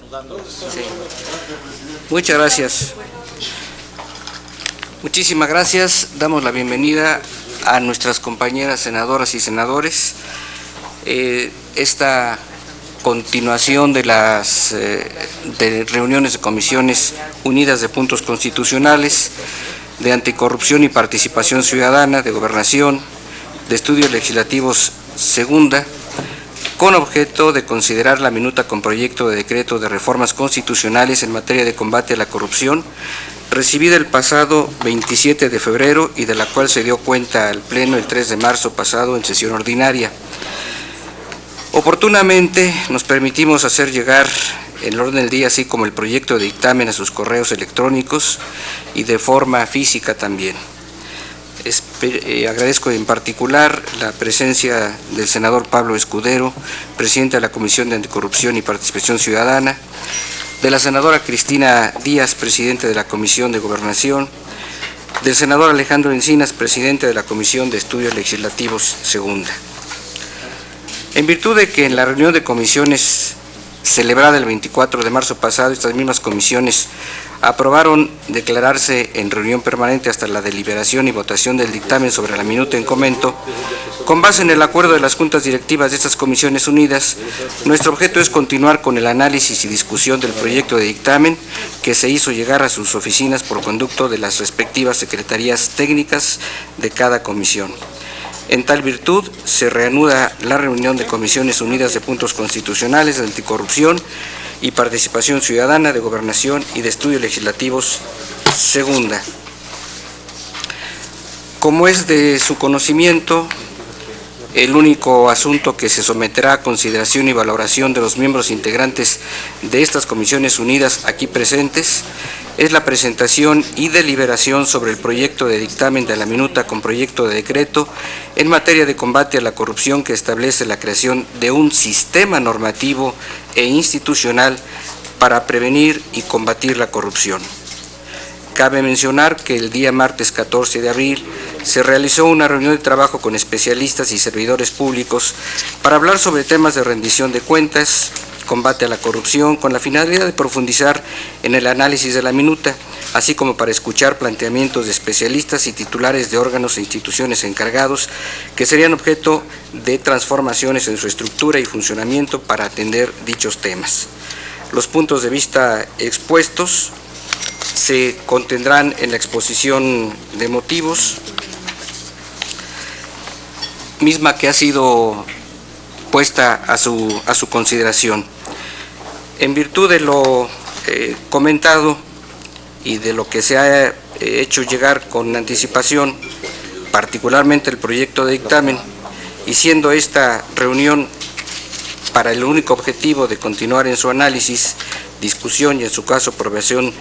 Sí. Muchas gracias. Muchísimas gracias. Damos la bienvenida a nuestras compañeras senadoras y senadores. Esta continuación de las reuniones de comisiones unidas de puntos constitucionales, de anticorrupción y participación ciudadana, de gobernación, de estudios legislativos segunda, con objeto de considerar la minuta con proyecto de decreto de reformas constitucionales en materia de combate a la corrupción, recibida el pasado 27 de febrero y de la cual se dio cuenta al Pleno el 3 de marzo pasado en sesión ordinaria. Oportunamente nos permitimos hacer llegar el orden del día, así como el proyecto de dictamen, a sus correos electrónicos y de forma física también. Agradezco en particular la presencia del senador Pablo Escudero, presidente de la Comisión de Anticorrupción y Participación Ciudadana, de la senadora Cristina Díaz, presidente de la Comisión de Gobernación, del senador Alejandro Encinas, presidente de la Comisión de Estudios Legislativos segunda. En virtud de que en la reunión de comisiones celebrada el 24 de marzo pasado, estas mismas comisiones aprobaron declararse en reunión permanente hasta la deliberación y votación del dictamen sobre la minuta en comento. Con base en el acuerdo de las juntas directivas de estas comisiones unidas, nuestro objeto es continuar con el análisis y discusión del proyecto de dictamen que se hizo llegar a sus oficinas por conducto de las respectivas secretarías técnicas de cada comisión. En tal virtud, se reanuda la reunión de comisiones unidas de puntos constitucionales, de anticorrupción y participación ciudadana, de gobernación y de estudios legislativos segunda. Como es de su conocimiento, el único asunto que se someterá a consideración y valoración de los miembros integrantes de estas comisiones unidas aquí presentes es la presentación y deliberación sobre el proyecto de dictamen de la minuta con proyecto de decreto en materia de combate a la corrupción que establece la creación de un sistema normativo e institucional para prevenir y combatir la corrupción. Cabe mencionar que el día martes 14 de abril se realizó una reunión de trabajo con especialistas y servidores públicos para hablar sobre temas de rendición de cuentas, combate a la corrupción, con la finalidad de profundizar en el análisis de la minuta, así como para escuchar planteamientos de especialistas y titulares de órganos e instituciones encargados que serían objeto de transformaciones en su estructura y funcionamiento para atender dichos temas. Los puntos de vista expuestos se contendrán en la exposición de motivos, misma que ha sido puesta a su consideración. En virtud de lo comentado y de lo que se ha hecho llegar con anticipación, particularmente el proyecto de dictamen, y siendo esta reunión para el único objetivo de continuar en su análisis, discusión y en su caso aprobación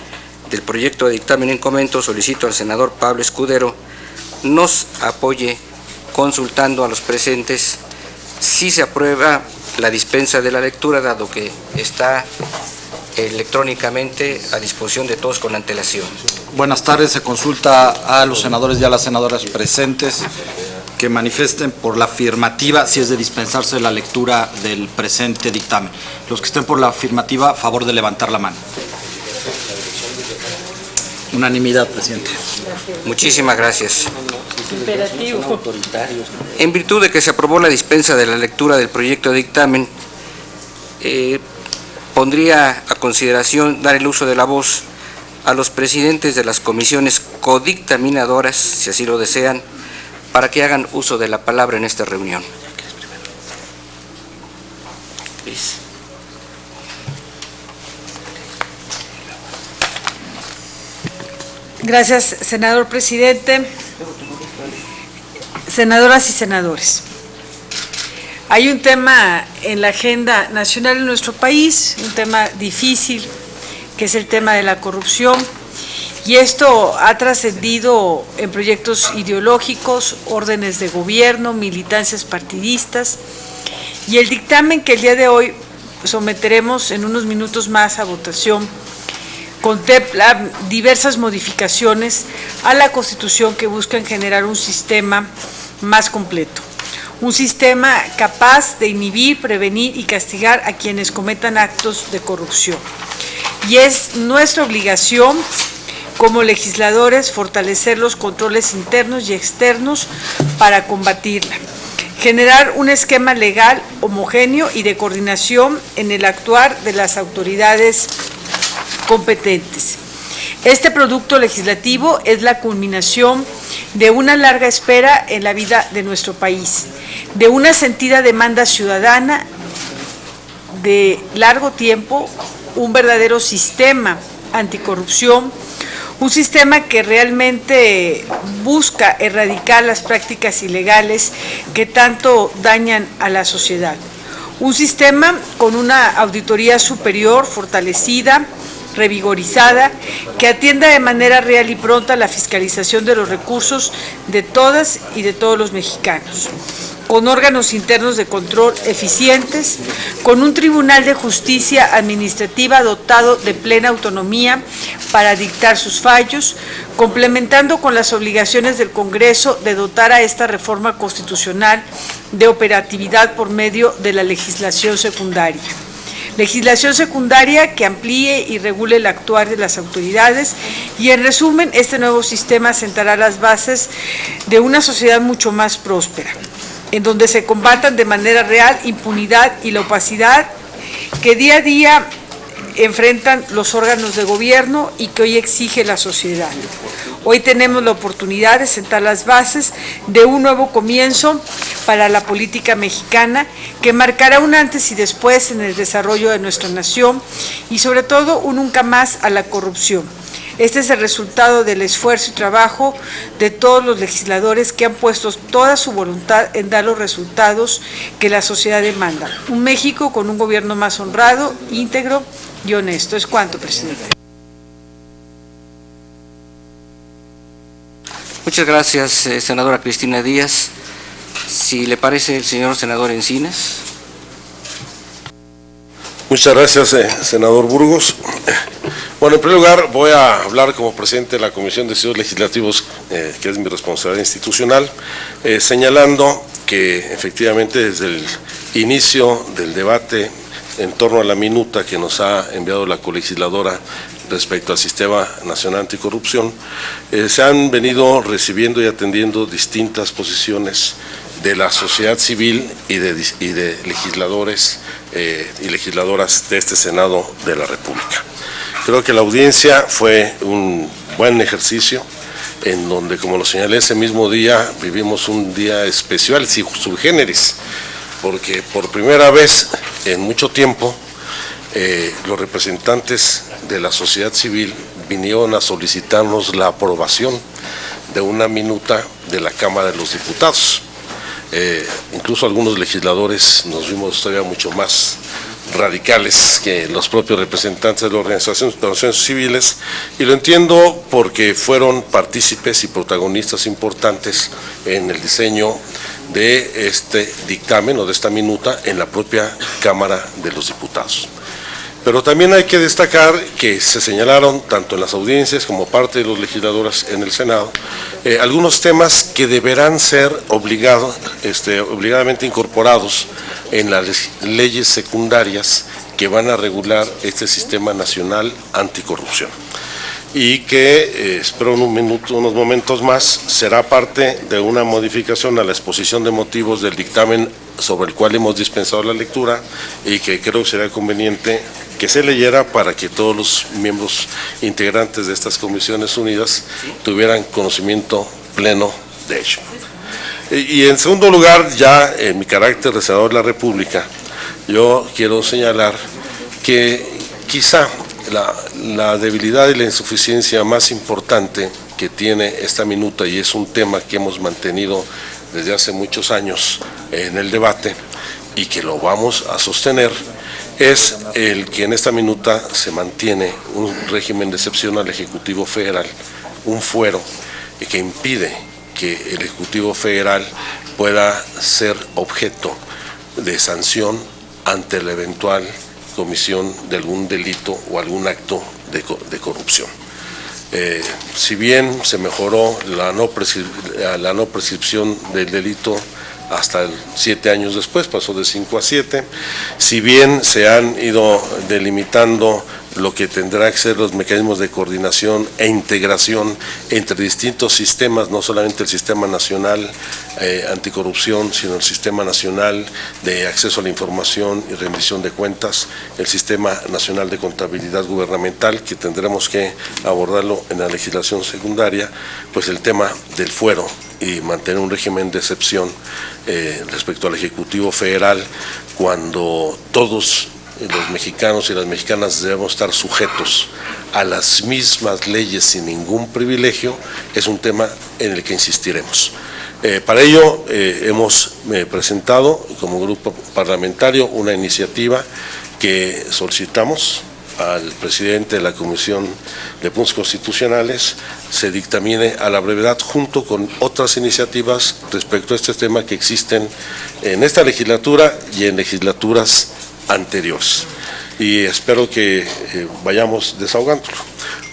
del proyecto de dictamen en comento, solicito al senador Pablo Escudero nos apoye consultando a los presentes si se aprueba la dispensa de la lectura, dado que está electrónicamente a disposición de todos con antelación. Buenas tardes. Se consulta a los senadores y a las senadoras presentes que manifiesten por la afirmativa si es de dispensarse la lectura del presente dictamen. Los que estén por la afirmativa, a favor de levantar la mano. Unanimidad, presidente. Muchísimas gracias. Imperativo. En virtud de que se aprobó la dispensa de la lectura del proyecto de dictamen, pondría a consideración dar el uso de la voz a los presidentes de las comisiones codictaminadoras, si así lo desean, para que hagan uso de la palabra en esta reunión. Gracias, senador presidente. Senadoras y senadores, hay un tema en la agenda nacional en nuestro país, un tema difícil, que es el tema de la corrupción, y esto ha trascendido en proyectos ideológicos, órdenes de gobierno, militancias partidistas, y el dictamen que el día de hoy someteremos en unos minutos más a votación contempla diversas modificaciones a la Constitución que buscan generar un sistema más completo, un sistema capaz de inhibir, prevenir y castigar a quienes cometan actos de corrupción. Y es nuestra obligación como legisladores fortalecer los controles internos y externos para combatirla, generar un esquema legal homogéneo y de coordinación en el actuar de las autoridades competentes. Este producto legislativo es la culminación de una larga espera en la vida de nuestro país, de una sentida demanda ciudadana de largo tiempo, un verdadero sistema anticorrupción, un sistema que realmente busca erradicar las prácticas ilegales que tanto dañan a la sociedad. Un sistema con una auditoría superior, fortalecida, revigorizada, que atienda de manera real y pronta la fiscalización de los recursos de todas y de todos los mexicanos, con órganos internos de control eficientes, con un tribunal de justicia administrativa dotado de plena autonomía para dictar sus fallos, complementando con las obligaciones del Congreso de dotar a esta reforma constitucional de operatividad por medio de la legislación secundaria. Legislación secundaria que amplíe y regule el actuar de las autoridades y, en resumen, este nuevo sistema sentará las bases de una sociedad mucho más próspera, en donde se combatan de manera real impunidad y la opacidad que día a día enfrentan los órganos de gobierno y que hoy exige la sociedad. Hoy tenemos la oportunidad de sentar las bases de un nuevo comienzo para la política mexicana que marcará un antes y después en el desarrollo de nuestra nación y sobre todo un nunca más a la corrupción. Este es el resultado del esfuerzo y trabajo de todos los legisladores que han puesto toda su voluntad en dar los resultados que la sociedad demanda. Un México con un gobierno más honrado, íntegro y honesto. Es cuanto, presidente. Muchas gracias, senadora Cristina Díaz. Si le parece, el señor senador Encinas. Muchas gracias, senador Burgos. Bueno, en primer lugar voy a hablar como presidente de la Comisión de Estudios Legislativos, que es mi responsabilidad institucional, señalando que efectivamente desde el inicio del debate en torno a la minuta que nos ha enviado la colegisladora respecto al Sistema Nacional Anticorrupción, se han venido recibiendo y atendiendo distintas posiciones de la sociedad civil y de legisladores y legisladoras de este Senado de la República. Creo que la audiencia fue un buen ejercicio en donde, como lo señalé ese mismo día, vivimos un día especial, sui generis, porque por primera vez en mucho tiempo los representantes de la sociedad civil vinieron a solicitarnos la aprobación de una minuta de la Cámara de los Diputados. Incluso algunos legisladores nos vimos todavía mucho más radicales que los propios representantes de las organizaciones civiles, y lo entiendo porque fueron partícipes y protagonistas importantes en el diseño de este dictamen o de esta minuta en la propia Cámara de los Diputados. Pero también hay que destacar que se señalaron tanto en las audiencias como parte de los legisladores en el Senado algunos temas que deberán ser obligadamente incorporados en las leyes secundarias que van a regular este Sistema Nacional Anticorrupción, y que espero en unos momentos más será parte de una modificación a la exposición de motivos del dictamen sobre el cual hemos dispensado la lectura, y que creo que será conveniente que se leyera para que todos los miembros integrantes de estas comisiones unidas tuvieran conocimiento pleno de ello. Y en segundo lugar, ya en mi carácter de senador de la República, yo quiero señalar que quizá la debilidad y la insuficiencia más importante que tiene esta minuta, y es un tema que hemos mantenido desde hace muchos años en el debate y que lo vamos a sostener, es el que en esta minuta se mantiene un régimen de excepción al Ejecutivo Federal, un fuero que impide que el Ejecutivo Federal pueda ser objeto de sanción ante la eventual comisión de algún delito o algún acto de corrupción. Si bien se mejoró la no prescripción del delito hasta 7 años después, pasó de 5 a 7. Si bien se han ido delimitando lo que tendrá que ser los mecanismos de coordinación e integración entre distintos sistemas, no solamente el Sistema Nacional Anticorrupción, sino el Sistema Nacional de Acceso a la Información y Rendición de Cuentas, el Sistema Nacional de Contabilidad Gubernamental, que tendremos que abordarlo en la legislación secundaria, pues el tema del fuero y mantener un régimen de excepción respecto al Ejecutivo Federal, cuando todos los mexicanos y las mexicanas debemos estar sujetos a las mismas leyes sin ningún privilegio, es un tema en el que insistiremos. Para ello hemos presentado como grupo parlamentario una iniciativa que solicitamos al presidente de la Comisión de Puntos Constitucionales se dictamine a la brevedad, junto con otras iniciativas respecto a este tema que existen en esta legislatura y en legislaturas anteriores, y espero que vayamos desahogándolo.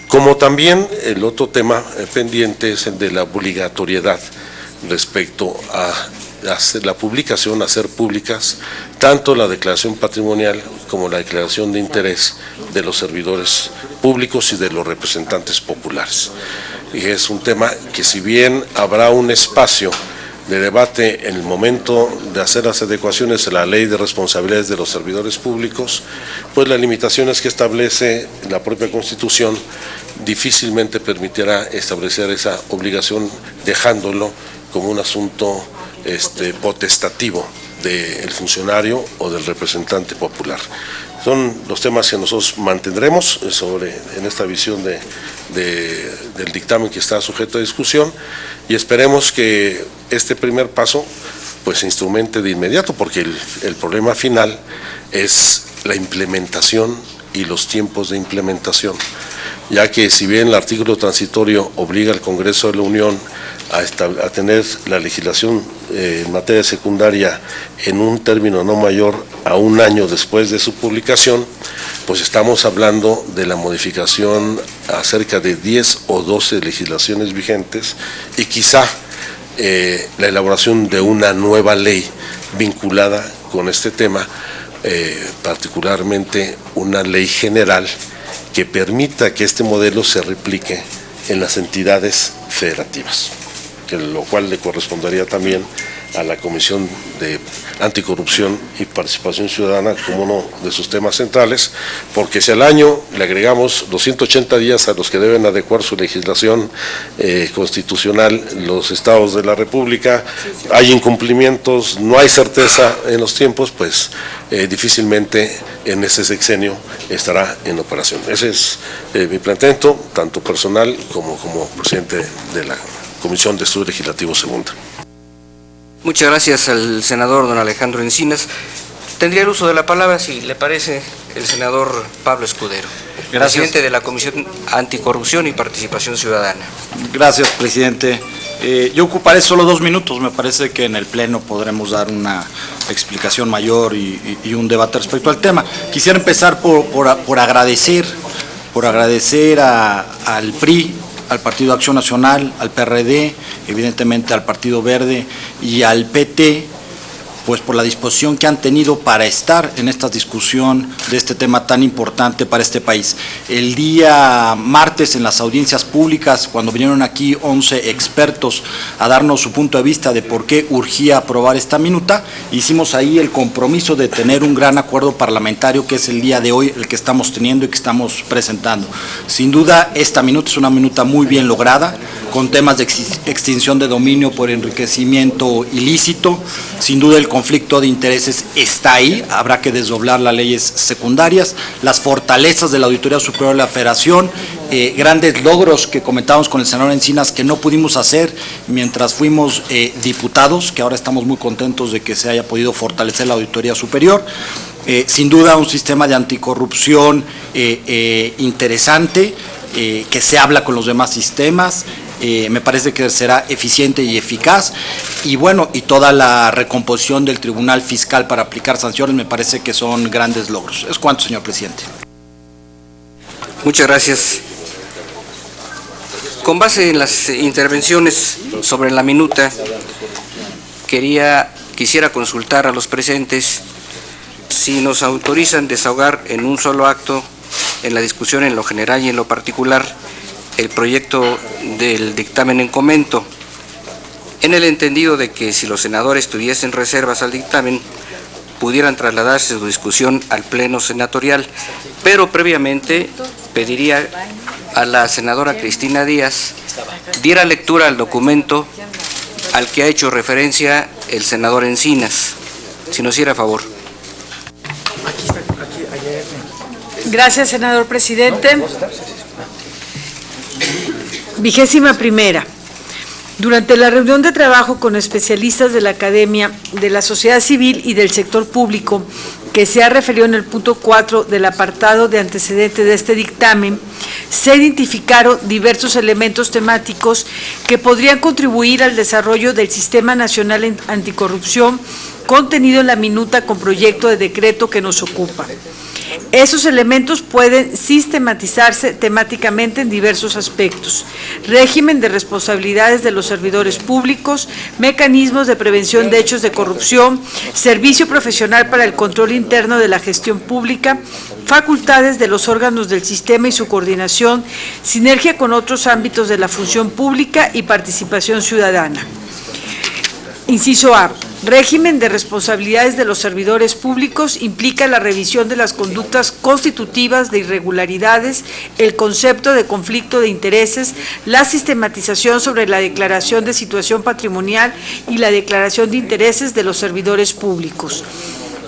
Como también el otro tema pendiente es el de la obligatoriedad respecto a hacer la publicación, hacer públicas tanto la declaración patrimonial como la declaración de interés de los servidores públicos y de los representantes populares. Y es un tema que, si bien habrá un espacio de debate en el momento de hacer las adecuaciones a la Ley de Responsabilidades de los Servidores Públicos, pues las limitaciones que establece la propia Constitución difícilmente permitirá establecer esa obligación, dejándolo como un asunto potestativo del funcionario o del representante popular. Son los temas que nosotros mantendremos en esta visión del dictamen que está sujeto a discusión, y esperemos que este primer paso pues se instrumente de inmediato, porque el problema final es la implementación y los tiempos de implementación, ya que si bien el artículo transitorio obliga al Congreso de la Unión a tener la legislación en materia secundaria en un término no mayor a 1 año después de su publicación, pues estamos hablando de la modificación a cerca de 10 o 12 legislaciones vigentes, y quizá la elaboración de una nueva ley vinculada con este tema, particularmente una ley general que permita que este modelo se replique en las entidades federativas, lo cual le correspondería también a la Comisión de Anticorrupción y Participación Ciudadana como uno de sus temas centrales, porque si al año le agregamos los 180 días a los que deben adecuar su legislación constitucional los estados de la República, hay incumplimientos, no hay certeza en los tiempos, pues difícilmente en ese sexenio estará en operación. Ese es mi planteamiento, tanto personal como presidente de la Comisión de Estudios Legislativos Segunda. Muchas gracias al senador don Alejandro Encinas. Tendría el uso de la palabra, si le parece, el senador Pablo Escudero, presidente de la Comisión Anticorrupción y Participación Ciudadana. Gracias, presidente. Yo ocuparé solo 2 minutos. Me parece que en el Pleno podremos dar una explicación mayor y un debate respecto al tema. Quisiera empezar por agradecer al PRI, al Partido Acción Nacional, al PRD, evidentemente al Partido Verde y al PT, pues por la disposición que han tenido para estar en esta discusión de este tema tan importante para este país. El día martes, en las audiencias públicas, cuando vinieron aquí 11 expertos a darnos su punto de vista de por qué urgía aprobar esta minuta, hicimos ahí el compromiso de tener un gran acuerdo parlamentario, que es el día de hoy el que estamos teniendo y que estamos presentando. Sin duda, esta minuta es una minuta muy bien lograda, con temas de extinción de dominio por enriquecimiento ilícito. Sin duda el conflicto de intereses está ahí, habrá que desdoblar las leyes secundarias, las fortalezas de la Auditoría Superior de la Federación, grandes logros que comentábamos con el senador Encinas que no pudimos hacer mientras fuimos diputados, que ahora estamos muy contentos de que se haya podido fortalecer la Auditoría Superior. Sin duda un sistema de anticorrupción interesante, que se habla con los demás sistemas. Me parece que será eficiente y eficaz, y bueno, y toda la recomposición del Tribunal Fiscal para aplicar sanciones me parece que son grandes logros. Es cuanto, señor presidente. Muchas gracias. Con base en las intervenciones sobre la minuta, quería quisiera consultar a los presentes si nos autorizan desahogar en un solo acto, en la discusión en lo general y en lo particular, el proyecto del dictamen en comento, en el entendido de que si los senadores tuviesen reservas al dictamen, pudieran trasladarse su discusión al Pleno Senatorial, pero previamente pediría a la senadora Cristina Díaz diera lectura al documento al que ha hecho referencia el senador Encinas, si nos hiciera favor. Gracias, senador presidente. 21ª. Durante la reunión de trabajo con especialistas de la academia, de la sociedad civil y del sector público, que se ha referido en el punto 4 del apartado de antecedentes de este dictamen, se identificaron diversos elementos temáticos que podrían contribuir al desarrollo del Sistema Nacional Anticorrupción contenido en la minuta con proyecto de decreto que nos ocupa. Esos elementos pueden sistematizarse temáticamente en diversos aspectos: régimen de responsabilidades de los servidores públicos, mecanismos de prevención de hechos de corrupción, servicio profesional para el control interno de la gestión pública, facultades de los órganos del sistema y su coordinación, sinergia con otros ámbitos de la función pública y participación ciudadana. Inciso A. Régimen de responsabilidades de los servidores públicos implica la revisión de las conductas constitutivas de irregularidades, el concepto de conflicto de intereses, la sistematización sobre la declaración de situación patrimonial y la declaración de intereses de los servidores públicos.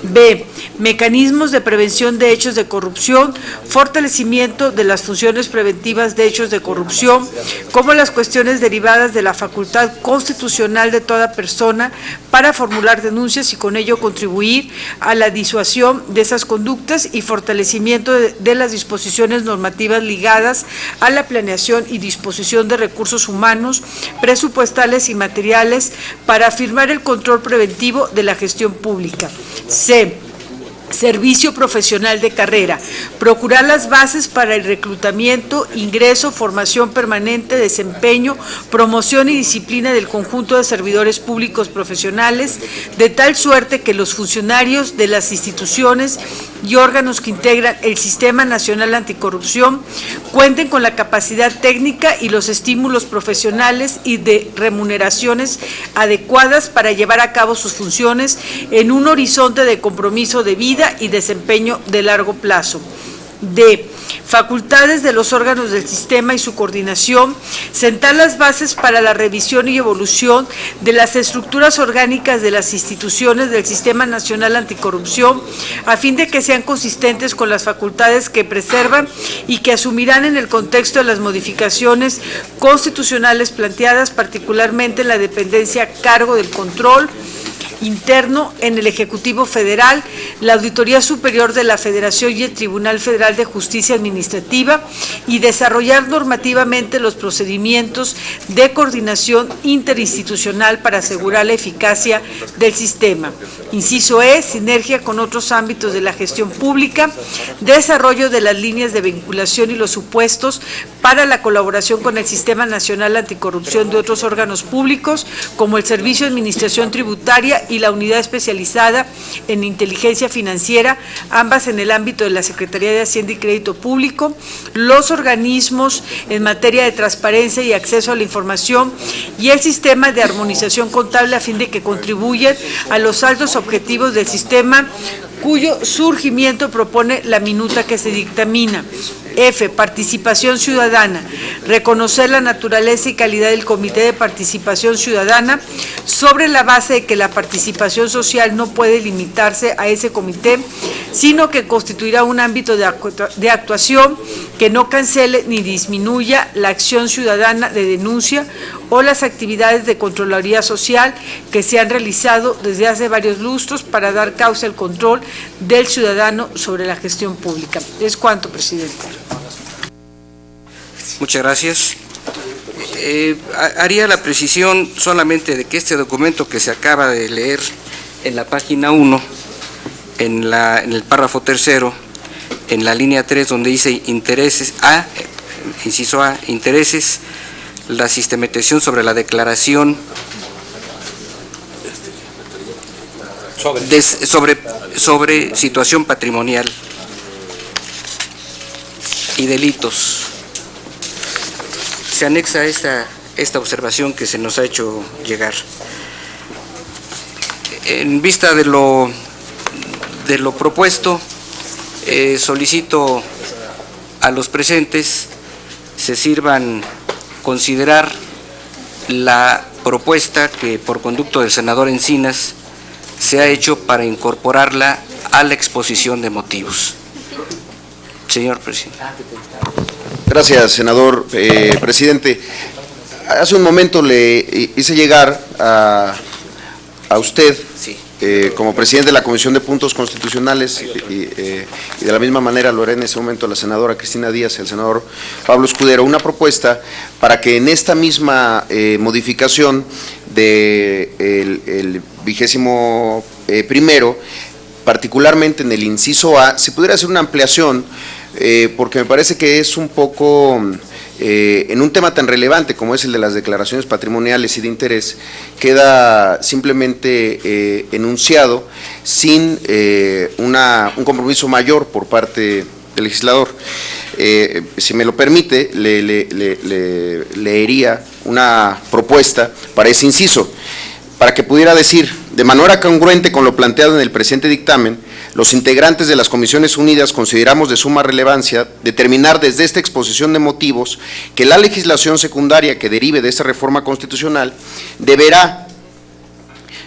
B. Mecanismos de prevención de hechos de corrupción, fortalecimiento de las funciones preventivas de hechos de corrupción, como las cuestiones derivadas de la facultad constitucional de toda persona para formular denuncias y con ello contribuir a la disuasión de esas conductas y fortalecimiento de las disposiciones normativas ligadas a la planeación y disposición de recursos humanos, presupuestales y materiales para afirmar el control preventivo de la gestión pública. C. Servicio profesional de carrera, procurar las bases para el reclutamiento, ingreso, formación permanente, desempeño, promoción y disciplina del conjunto de servidores públicos profesionales, de tal suerte que los funcionarios de las instituciones y órganos que integran el Sistema Nacional Anticorrupción cuenten con la capacidad técnica y los estímulos profesionales y de remuneraciones adecuadas para llevar a cabo sus funciones en un horizonte de compromiso de vida y desempeño de largo plazo. D. Facultades de los órganos del sistema y su coordinación, sentar las bases para la revisión y evolución de las estructuras orgánicas de las instituciones del Sistema Nacional Anticorrupción, a fin de que sean consistentes con las facultades que preservan y que asumirán en el contexto de las modificaciones constitucionales planteadas, particularmente en la dependencia a cargo del control interno en el Ejecutivo Federal, la Auditoría Superior de la Federación y el Tribunal Federal de Justicia Administrativa, y desarrollar normativamente los procedimientos de coordinación interinstitucional para asegurar la eficacia del sistema. Inciso E. Sinergia con otros ámbitos de la gestión pública, desarrollo de las líneas de vinculación y los supuestos para la colaboración con el Sistema Nacional Anticorrupción de otros órganos públicos, como el Servicio de Administración Tributaria y la Unidad Especializada en Inteligencia Financiera, ambas en el ámbito de la Secretaría de Hacienda y Crédito Público, los organismos en materia de transparencia y acceso a la información y el sistema de armonización contable a fin de que contribuyan a los altos objetivos del sistema cuyo surgimiento propone la minuta que se dictamina. F. Participación ciudadana. Reconocer la naturaleza y calidad del Comité de Participación Ciudadana sobre la base de que la participación social no puede limitarse a ese comité, sino que constituirá un ámbito de actuación que no cancele ni disminuya la acción ciudadana de denuncia o las actividades de Contraloría Social que se han realizado desde hace varios lustros para dar causa al control del ciudadano sobre la gestión pública. Es cuanto, presidente. Muchas gracias. Haría la precisión solamente de que este documento que se acaba de leer en la página 1, en el párrafo tercero, en la línea 3, donde dice intereses, inciso A, intereses, la sistematización sobre la declaración sobre situación patrimonial y delitos. Se anexa esta observación que se nos ha hecho llegar. En vista de lo propuesto, solicito a los presentes se sirvan considerar la propuesta que por conducto del senador Encinas se ha hecho para incorporarla a la exposición de motivos. Señor presidente. Gracias, senador presidente. Hace un momento le hice llegar a usted, Sí. como presidente de la Comisión de Puntos Constitucionales, y de la misma manera lo haré en ese momento a la senadora Cristina Díaz y al senador Pablo Escudero, una propuesta para que en esta misma modificación del 21º, particularmente en el inciso A, se pudiera hacer una ampliación, porque me parece que es un poco, en un tema tan relevante como es el de las declaraciones patrimoniales y de interés, queda simplemente enunciado sin un compromiso mayor por parte del legislador. Si me lo permite, le leería una propuesta para ese inciso, para que pudiera decir: de manera congruente con lo planteado en el presente dictamen, los integrantes de las Comisiones Unidas consideramos de suma relevancia determinar desde esta exposición de motivos que la legislación secundaria que derive de esta reforma constitucional deberá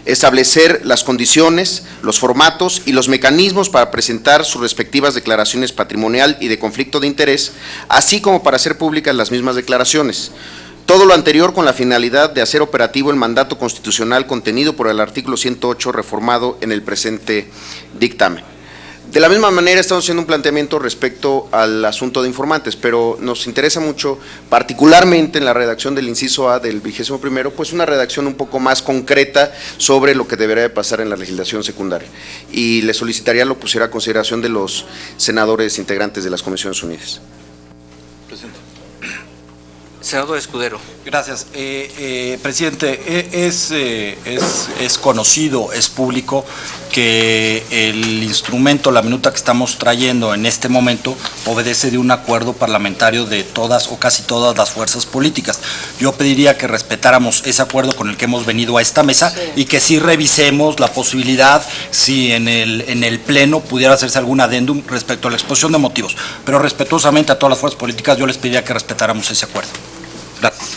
establecer las condiciones, los formatos y los mecanismos para presentar sus respectivas declaraciones patrimonial y de conflicto de interés, así como para hacer públicas las mismas declaraciones. Todo lo anterior con la finalidad de hacer operativo el mandato constitucional contenido por el artículo 108 reformado en el presente dictamen. De la misma manera estamos haciendo un planteamiento respecto al asunto de informantes, pero nos interesa mucho, particularmente en la redacción del inciso A del 21º, pues una redacción un poco más concreta sobre lo que debería de pasar en la legislación secundaria. Y le solicitaría lo pusiera a consideración de los senadores integrantes de las Comisiones Unidas. Senador Escudero. Gracias. Presidente, es conocido, es público que el instrumento, la minuta que estamos trayendo en este momento, obedece de un acuerdo parlamentario de todas o casi todas las fuerzas políticas. Yo pediría que respetáramos ese acuerdo con el que hemos venido a esta mesa y que sí revisemos la posibilidad, si en el Pleno pudiera hacerse algún adendum respecto a la exposición de motivos. Pero respetuosamente a todas las fuerzas políticas yo les pediría que respetáramos ese acuerdo. Gracias.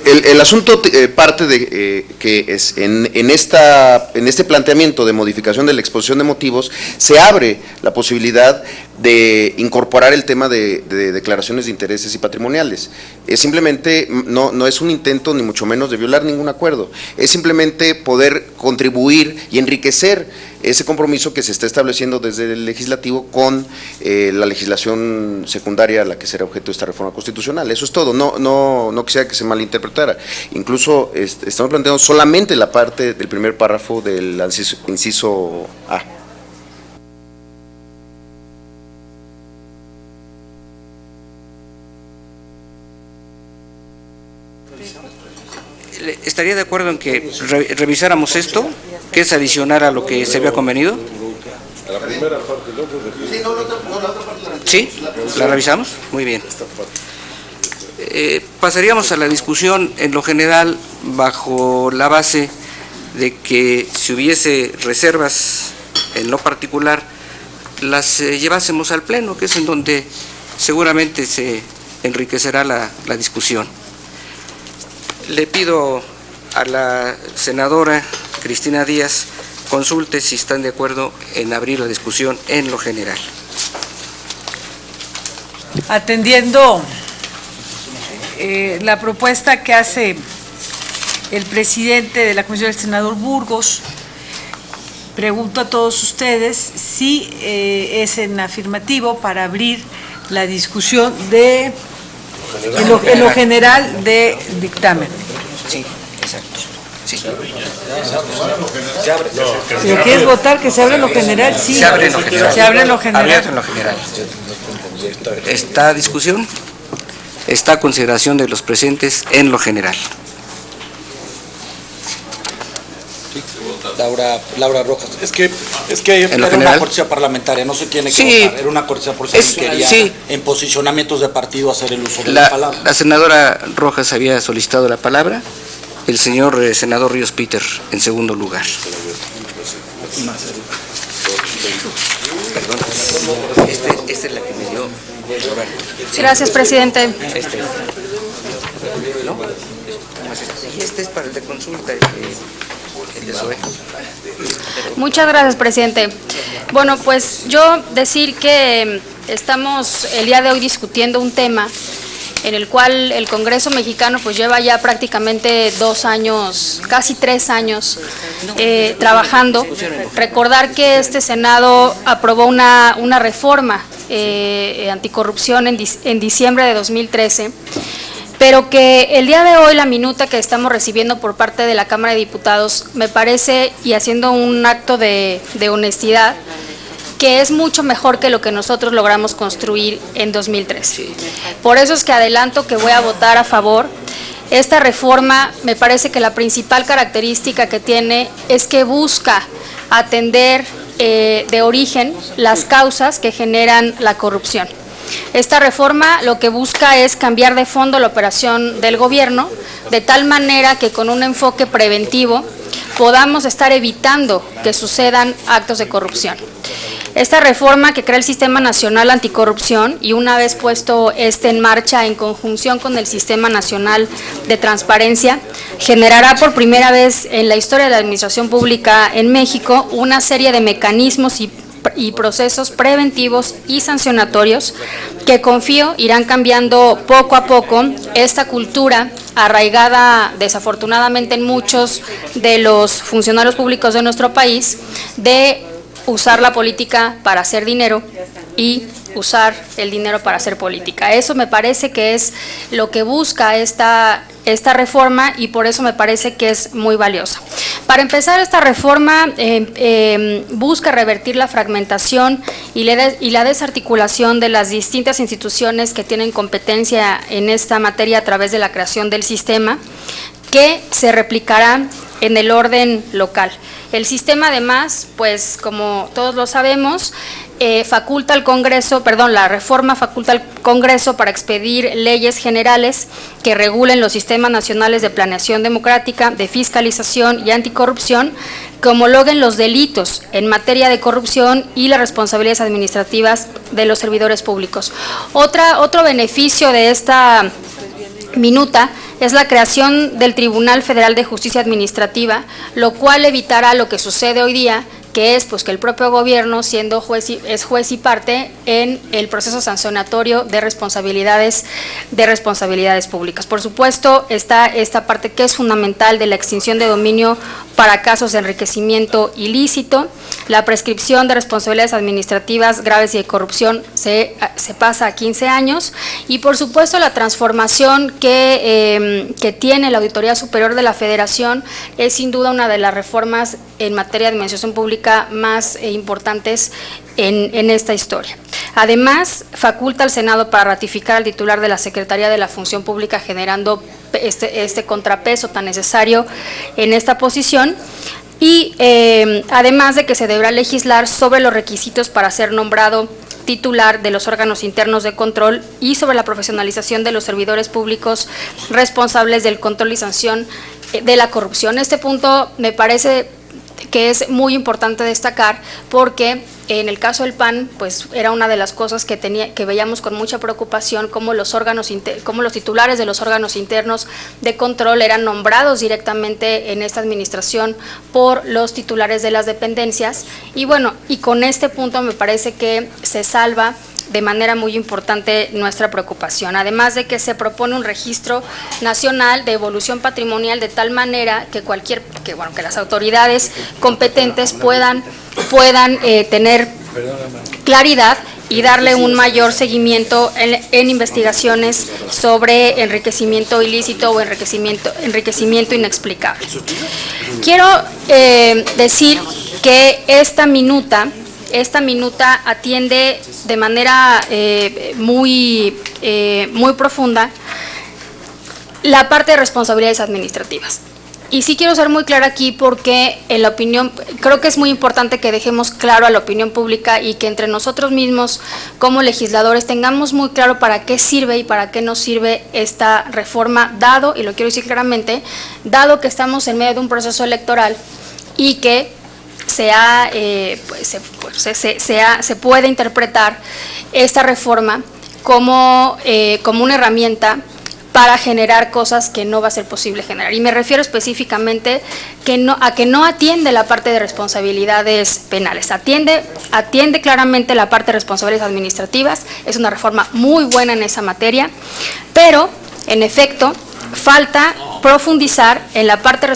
El asunto parte de que es en este planteamiento de modificación de la exposición de motivos se abre la posibilidad de incorporar el tema de declaraciones de intereses y patrimoniales. Es simplemente, no es un intento ni mucho menos de violar ningún acuerdo, es simplemente poder contribuir y enriquecer ese compromiso que se está estableciendo desde el legislativo con la legislación secundaria a la que será objeto de esta reforma constitucional. Eso es todo, no quisiera que se malinterpretara. Incluso estamos planteando solamente la parte del primer párrafo del inciso A. ¿Estaría de acuerdo en que revisáramos esto, que es adicional a lo que se había convenido? ¿Sí? ¿La revisamos? Muy bien. Pasaríamos a la discusión en lo general bajo la base de que si hubiese reservas en lo particular, las llevásemos al Pleno, que es en donde seguramente se enriquecerá la discusión. Le pido a la senadora Cristina Díaz consulte si están de acuerdo en abrir la discusión en lo general. Atendiendo la propuesta que hace el presidente de la Comisión, el senador Burgos, pregunto a todos ustedes si es en afirmativo para abrir la discusión en lo general de dictamen. Sí, exacto. Sí. Si lo quieres votar, que se abre en lo general, sí. Se abre en lo general. Se abre en lo general. Abierto en lo general. ¿Está discusión? Está a consideración de los presentes en lo general. Laura Rojas. Es que era una general? cortesía parlamentaria, no se tiene que Sí. votar, era una cortesía por si alguien quería sí. en posicionamientos de partido hacer el uso de la palabra. La senadora Rojas había solicitado la palabra, el señor senador Ríos Peter en segundo lugar. Perdón, esta es la que me dio. Gracias, presidente. ¿No? Este es para el de consulta, el de SOE. Muchas gracias, presidente. Bueno, pues yo decir que estamos el día de hoy discutiendo un tema en el cual el Congreso mexicano pues lleva ya prácticamente 2 años, casi 3 años trabajando. Recordar que este Senado aprobó una reforma anticorrupción en diciembre de 2013, pero que el día de hoy la minuta que estamos recibiendo por parte de la Cámara de Diputados me parece, y haciendo un acto de honestidad, que es mucho mejor que lo que nosotros logramos construir en 2013. Por eso es que adelanto que voy a votar a favor. Esta reforma me parece que la principal característica que tiene es que busca atender de origen las causas que generan la corrupción. Esta reforma lo que busca es cambiar de fondo la operación del gobierno, de tal manera que con un enfoque preventivo podamos estar evitando que sucedan actos de corrupción. Esta reforma que crea el Sistema Nacional Anticorrupción, y una vez puesto en marcha en conjunción con el Sistema Nacional de Transparencia, generará por primera vez en la historia de la administración pública en México una serie de mecanismos y procesos preventivos y sancionatorios que confío irán cambiando poco a poco esta cultura arraigada desafortunadamente en muchos de los funcionarios públicos de nuestro país de usar la política para hacer dinero y usar el dinero para hacer política. Eso me parece que es lo que busca esta reforma, y por eso me parece que es muy valiosa. Para empezar, esta reforma busca revertir la fragmentación y la desarticulación de las distintas instituciones que tienen competencia en esta materia a través de la creación del sistema, que se replicará en el orden local. El sistema, además, pues como todos lo sabemos, faculta al Congreso, la reforma faculta al Congreso para expedir leyes generales que regulen los sistemas nacionales de planeación democrática, de fiscalización y anticorrupción, que homologuen los delitos en materia de corrupción y las responsabilidades administrativas de los servidores públicos. Otro beneficio de esta minuta es la creación del Tribunal Federal de Justicia Administrativa, lo cual evitará lo que sucede hoy día, que es pues que el propio gobierno, siendo juez y parte en el proceso sancionatorio de responsabilidades públicas. Por supuesto, está esta parte que es fundamental de la extinción de dominio para casos de enriquecimiento ilícito. La prescripción de responsabilidades administrativas graves y de corrupción se pasa a 15 años, y por supuesto la transformación que tiene la Auditoría Superior de la Federación es sin duda una de las reformas en materia de administración pública más importantes en esta historia. Además, faculta al Senado para ratificar al titular de la Secretaría de la Función Pública, generando este contrapeso tan necesario en esta posición. Y además de que se deberá legislar sobre los requisitos para ser nombrado titular de los órganos internos de control y sobre la profesionalización de los servidores públicos responsables del control y sanción de la corrupción. Este punto me parece que es muy importante destacar, porque en el caso del PAN pues era una de las cosas que veíamos con mucha preocupación, cómo los titulares de los órganos internos de control eran nombrados directamente en esta administración por los titulares de las dependencias, y bueno, y con este punto me parece que se salva de manera muy importante nuestra preocupación, además de que se propone un registro nacional de evolución patrimonial de tal manera que que las autoridades competentes puedan tener claridad y darle un mayor seguimiento en investigaciones sobre enriquecimiento ilícito o enriquecimiento inexplicable. Quiero decir que esta minuta atiende de manera muy profunda la parte de responsabilidades administrativas. Y sí quiero ser muy clara aquí porque en la opinión, creo que es muy importante que dejemos claro a la opinión pública y que entre nosotros mismos como legisladores tengamos muy claro para qué sirve y para qué no sirve esta reforma, dado, y lo quiero decir claramente, dado que estamos en medio de un proceso electoral y que se puede interpretar esta reforma como una herramienta para generar cosas que no va a ser posible generar. Y me refiero específicamente a que no atiende la parte de responsabilidades penales, atiende claramente la parte de responsabilidades administrativas, es una reforma muy buena en esa materia, pero en efecto falta profundizar en la parte de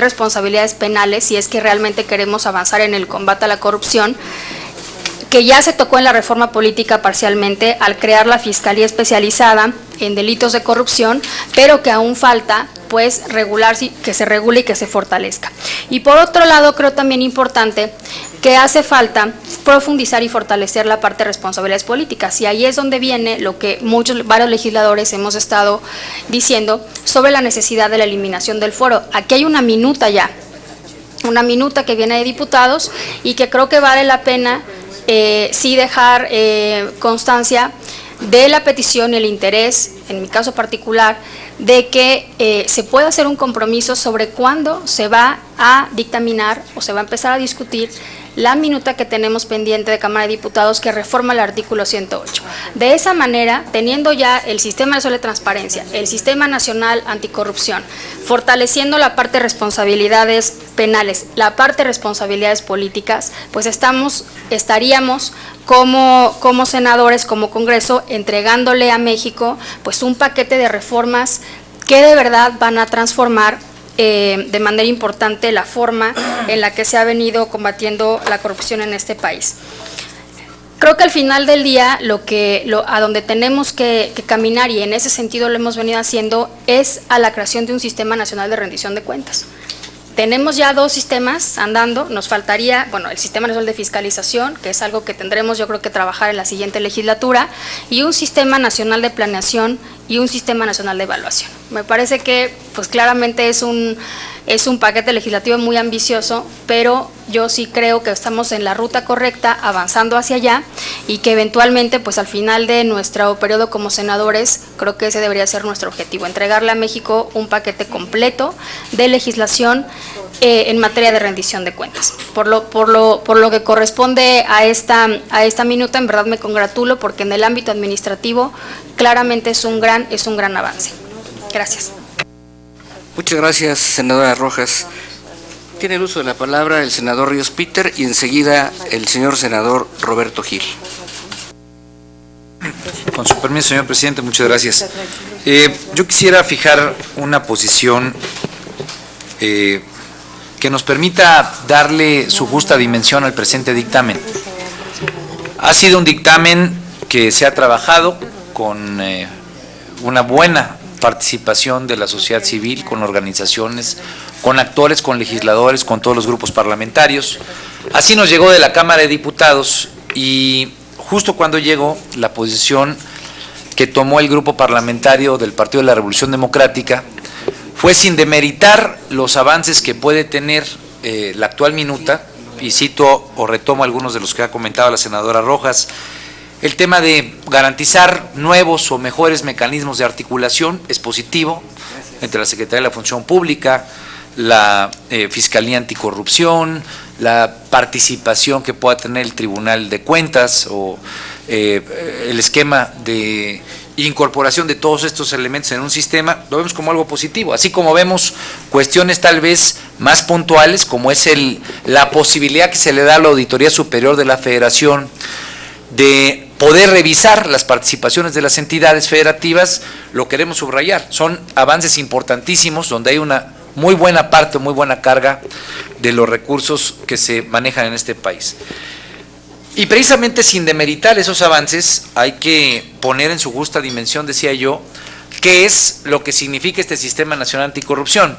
responsabilidades penales si es que realmente queremos avanzar en el combate a la corrupción, que ya se tocó en la reforma política parcialmente al crear la Fiscalía Especializada en Delitos de Corrupción, pero que aún falta pues que se regule y que se fortalezca. Y por otro lado, creo también importante que hace falta profundizar y fortalecer la parte de responsabilidades políticas, y ahí es donde viene lo que varios legisladores hemos estado diciendo sobre la necesidad de la eliminación del fuero. Aquí hay una minuta que viene de diputados y que creo que vale la pena sí dejar constancia de la petición y el interés, en mi caso particular, de que se pueda hacer un compromiso sobre cuándo se va a dictaminar o se va a empezar a discutir la minuta que tenemos pendiente de Cámara de Diputados que reforma el artículo 108. De esa manera, teniendo ya el Sistema Nacional de Transparencia, el Sistema Nacional Anticorrupción, fortaleciendo la parte de responsabilidades penales, la parte de responsabilidades políticas, pues estaríamos como senadores, como Congreso, entregándole a México pues un paquete de reformas que de verdad van a transformar de manera importante la forma en la que se ha venido combatiendo la corrupción en este país. Creo que al final del día a donde tenemos que caminar, y en ese sentido lo hemos venido haciendo, es a la creación de un Sistema Nacional de Rendición de Cuentas. Tenemos ya 2 sistemas andando, nos faltaría, el Sistema Nacional de Fiscalización, que es algo que tendremos yo creo que trabajar en la siguiente legislatura, y un Sistema Nacional de Planeación y un Sistema Nacional de Evaluación. Me parece que pues claramente es un paquete legislativo muy ambicioso, pero yo sí creo que estamos en la ruta correcta, avanzando hacia allá, y que eventualmente pues al final de nuestro periodo como senadores, creo que ese debería ser nuestro objetivo, entregarle a México un paquete completo de legislación en materia de rendición de cuentas. Por lo que corresponde a esta minuta, en verdad me congratulo porque en el ámbito administrativo claramente es un gran avance. Gracias. Muchas gracias, senadora Rojas. Tiene el uso de la palabra el senador Ríos Peter y enseguida el señor senador Roberto Gil. Con su permiso, señor presidente, muchas gracias. Yo quisiera fijar una posición que nos permita darle su justa dimensión al presente dictamen. Ha sido un dictamen que se ha trabajado con una buena participación de la sociedad civil, con organizaciones, con actores, con legisladores, con todos los grupos parlamentarios. Así nos llegó de la Cámara de Diputados, y justo cuando llegó, la posición que tomó el grupo parlamentario del Partido de la Revolución Democrática fue sin demeritar los avances que puede tener la actual minuta, y cito o retomo algunos de los que ha comentado la senadora Rojas. El tema de garantizar nuevos o mejores mecanismos de articulación es positivo entre la Secretaría de la Función Pública, la Fiscalía Anticorrupción, la participación que pueda tener el Tribunal de Cuentas o el esquema de incorporación de todos estos elementos en un sistema, lo vemos como algo positivo, así como vemos cuestiones tal vez más puntuales, como es la posibilidad que se le da a la Auditoría Superior de la Federación de poder revisar las participaciones de las entidades federativas. Lo queremos subrayar, son avances importantísimos donde hay una muy buena parte, muy buena carga de los recursos que se manejan en este país. Y precisamente sin demeritar esos avances, hay que poner en su justa dimensión, decía yo, qué es lo que significa este Sistema Nacional Anticorrupción.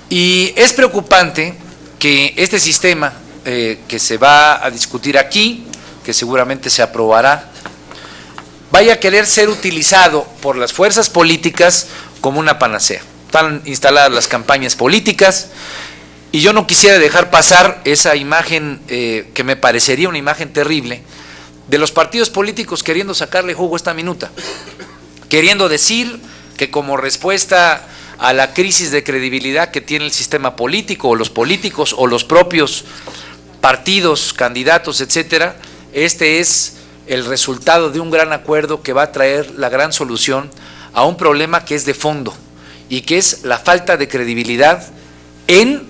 Y es preocupante que este sistema que se va a discutir aquí, que seguramente se aprobará, vaya a querer ser utilizado por las fuerzas políticas como una panacea. están instaladas las campañas políticas, y yo no quisiera dejar pasar esa imagen que me parecería una imagen terrible, de los partidos políticos queriendo sacarle jugo a esta minuta, queriendo decir que como respuesta a la crisis de credibilidad que tiene el sistema político, o los políticos, o los propios partidos, candidatos, etcétera, este es el resultado de un gran acuerdo que va a traer la gran solución a un problema que es de fondo, y que es la falta de credibilidad en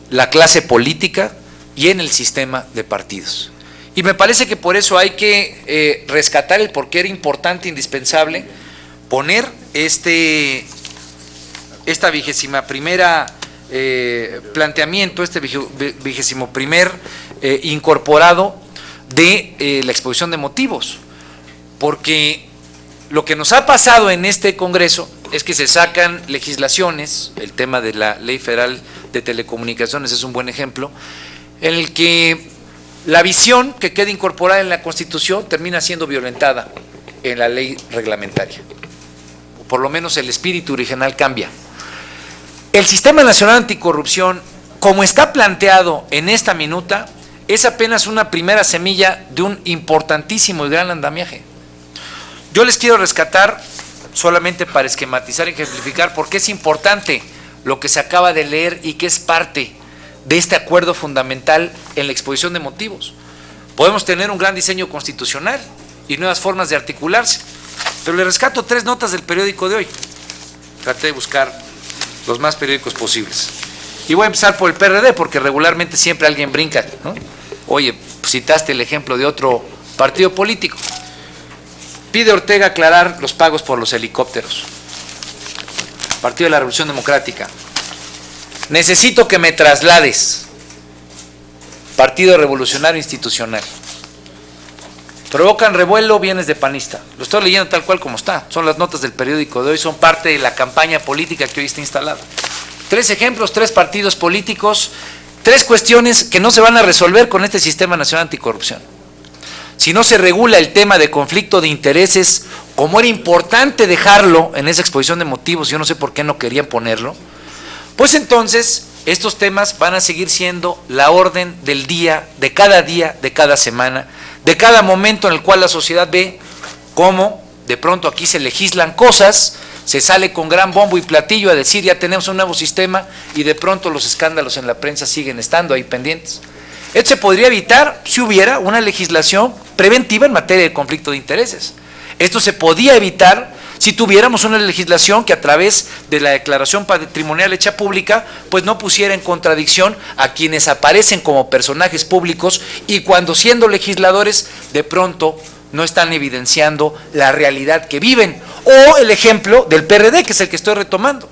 la clase política y en el sistema de partidos. Y me parece que por eso hay que rescatar el por qué era importante, indispensable, poner esta 21ª planteamiento, este 21º incorporado de la exposición de motivos, porque lo que nos ha pasado en este Congreso es que se sacan legislaciones, el tema de la Ley Federal de Telecomunicaciones es un buen ejemplo, en el que la visión que queda incorporada en la Constitución termina siendo violentada en la ley reglamentaria, o por lo menos el espíritu original cambia. El Sistema Nacional Anticorrupción, como está planteado en esta minuta, es apenas una primera semilla de un importantísimo y gran andamiaje. Yo les quiero rescatar, solamente para esquematizar y ejemplificar, por qué es importante lo que se acaba de leer y que es parte de este acuerdo fundamental en la exposición de motivos. Podemos tener un gran diseño constitucional y nuevas formas de articularse, pero les rescato 3 notas del periódico de hoy. Traté de buscar los más periódicos posibles. Y voy a empezar por el PRD, porque regularmente siempre alguien brinca, ¿no? Oye, citaste el ejemplo de otro partido político. Pide Ortega aclarar los pagos por los helicópteros. Partido de la Revolución Democrática. Necesito que me traslades. Partido Revolucionario Institucional. Provocan revuelo bienes de panista. Lo estoy leyendo tal cual como está. Son las notas del periódico de hoy, son parte de la campaña política que hoy está instalada. 3 ejemplos, 3 partidos políticos, 3 cuestiones que no se van a resolver con este Sistema Nacional Anticorrupción. Si no se regula el tema de conflicto de intereses, como era importante dejarlo en esa exposición de motivos, yo no sé por qué no querían ponerlo, pues entonces estos temas van a seguir siendo la orden del día, de cada semana, de cada momento en el cual la sociedad ve cómo de pronto aquí se legislan cosas, se sale con gran bombo y platillo a decir ya tenemos un nuevo sistema, y de pronto los escándalos en la prensa siguen estando ahí pendientes. Esto se podría evitar si hubiera una legislación preventiva en materia de conflicto de intereses. Esto se podía evitar si tuviéramos una legislación que a través de la declaración patrimonial hecha pública, pues no pusiera en contradicción a quienes aparecen como personajes públicos y cuando siendo legisladores de pronto no están evidenciando la realidad que viven. O el ejemplo del PRD, que es el que estoy retomando.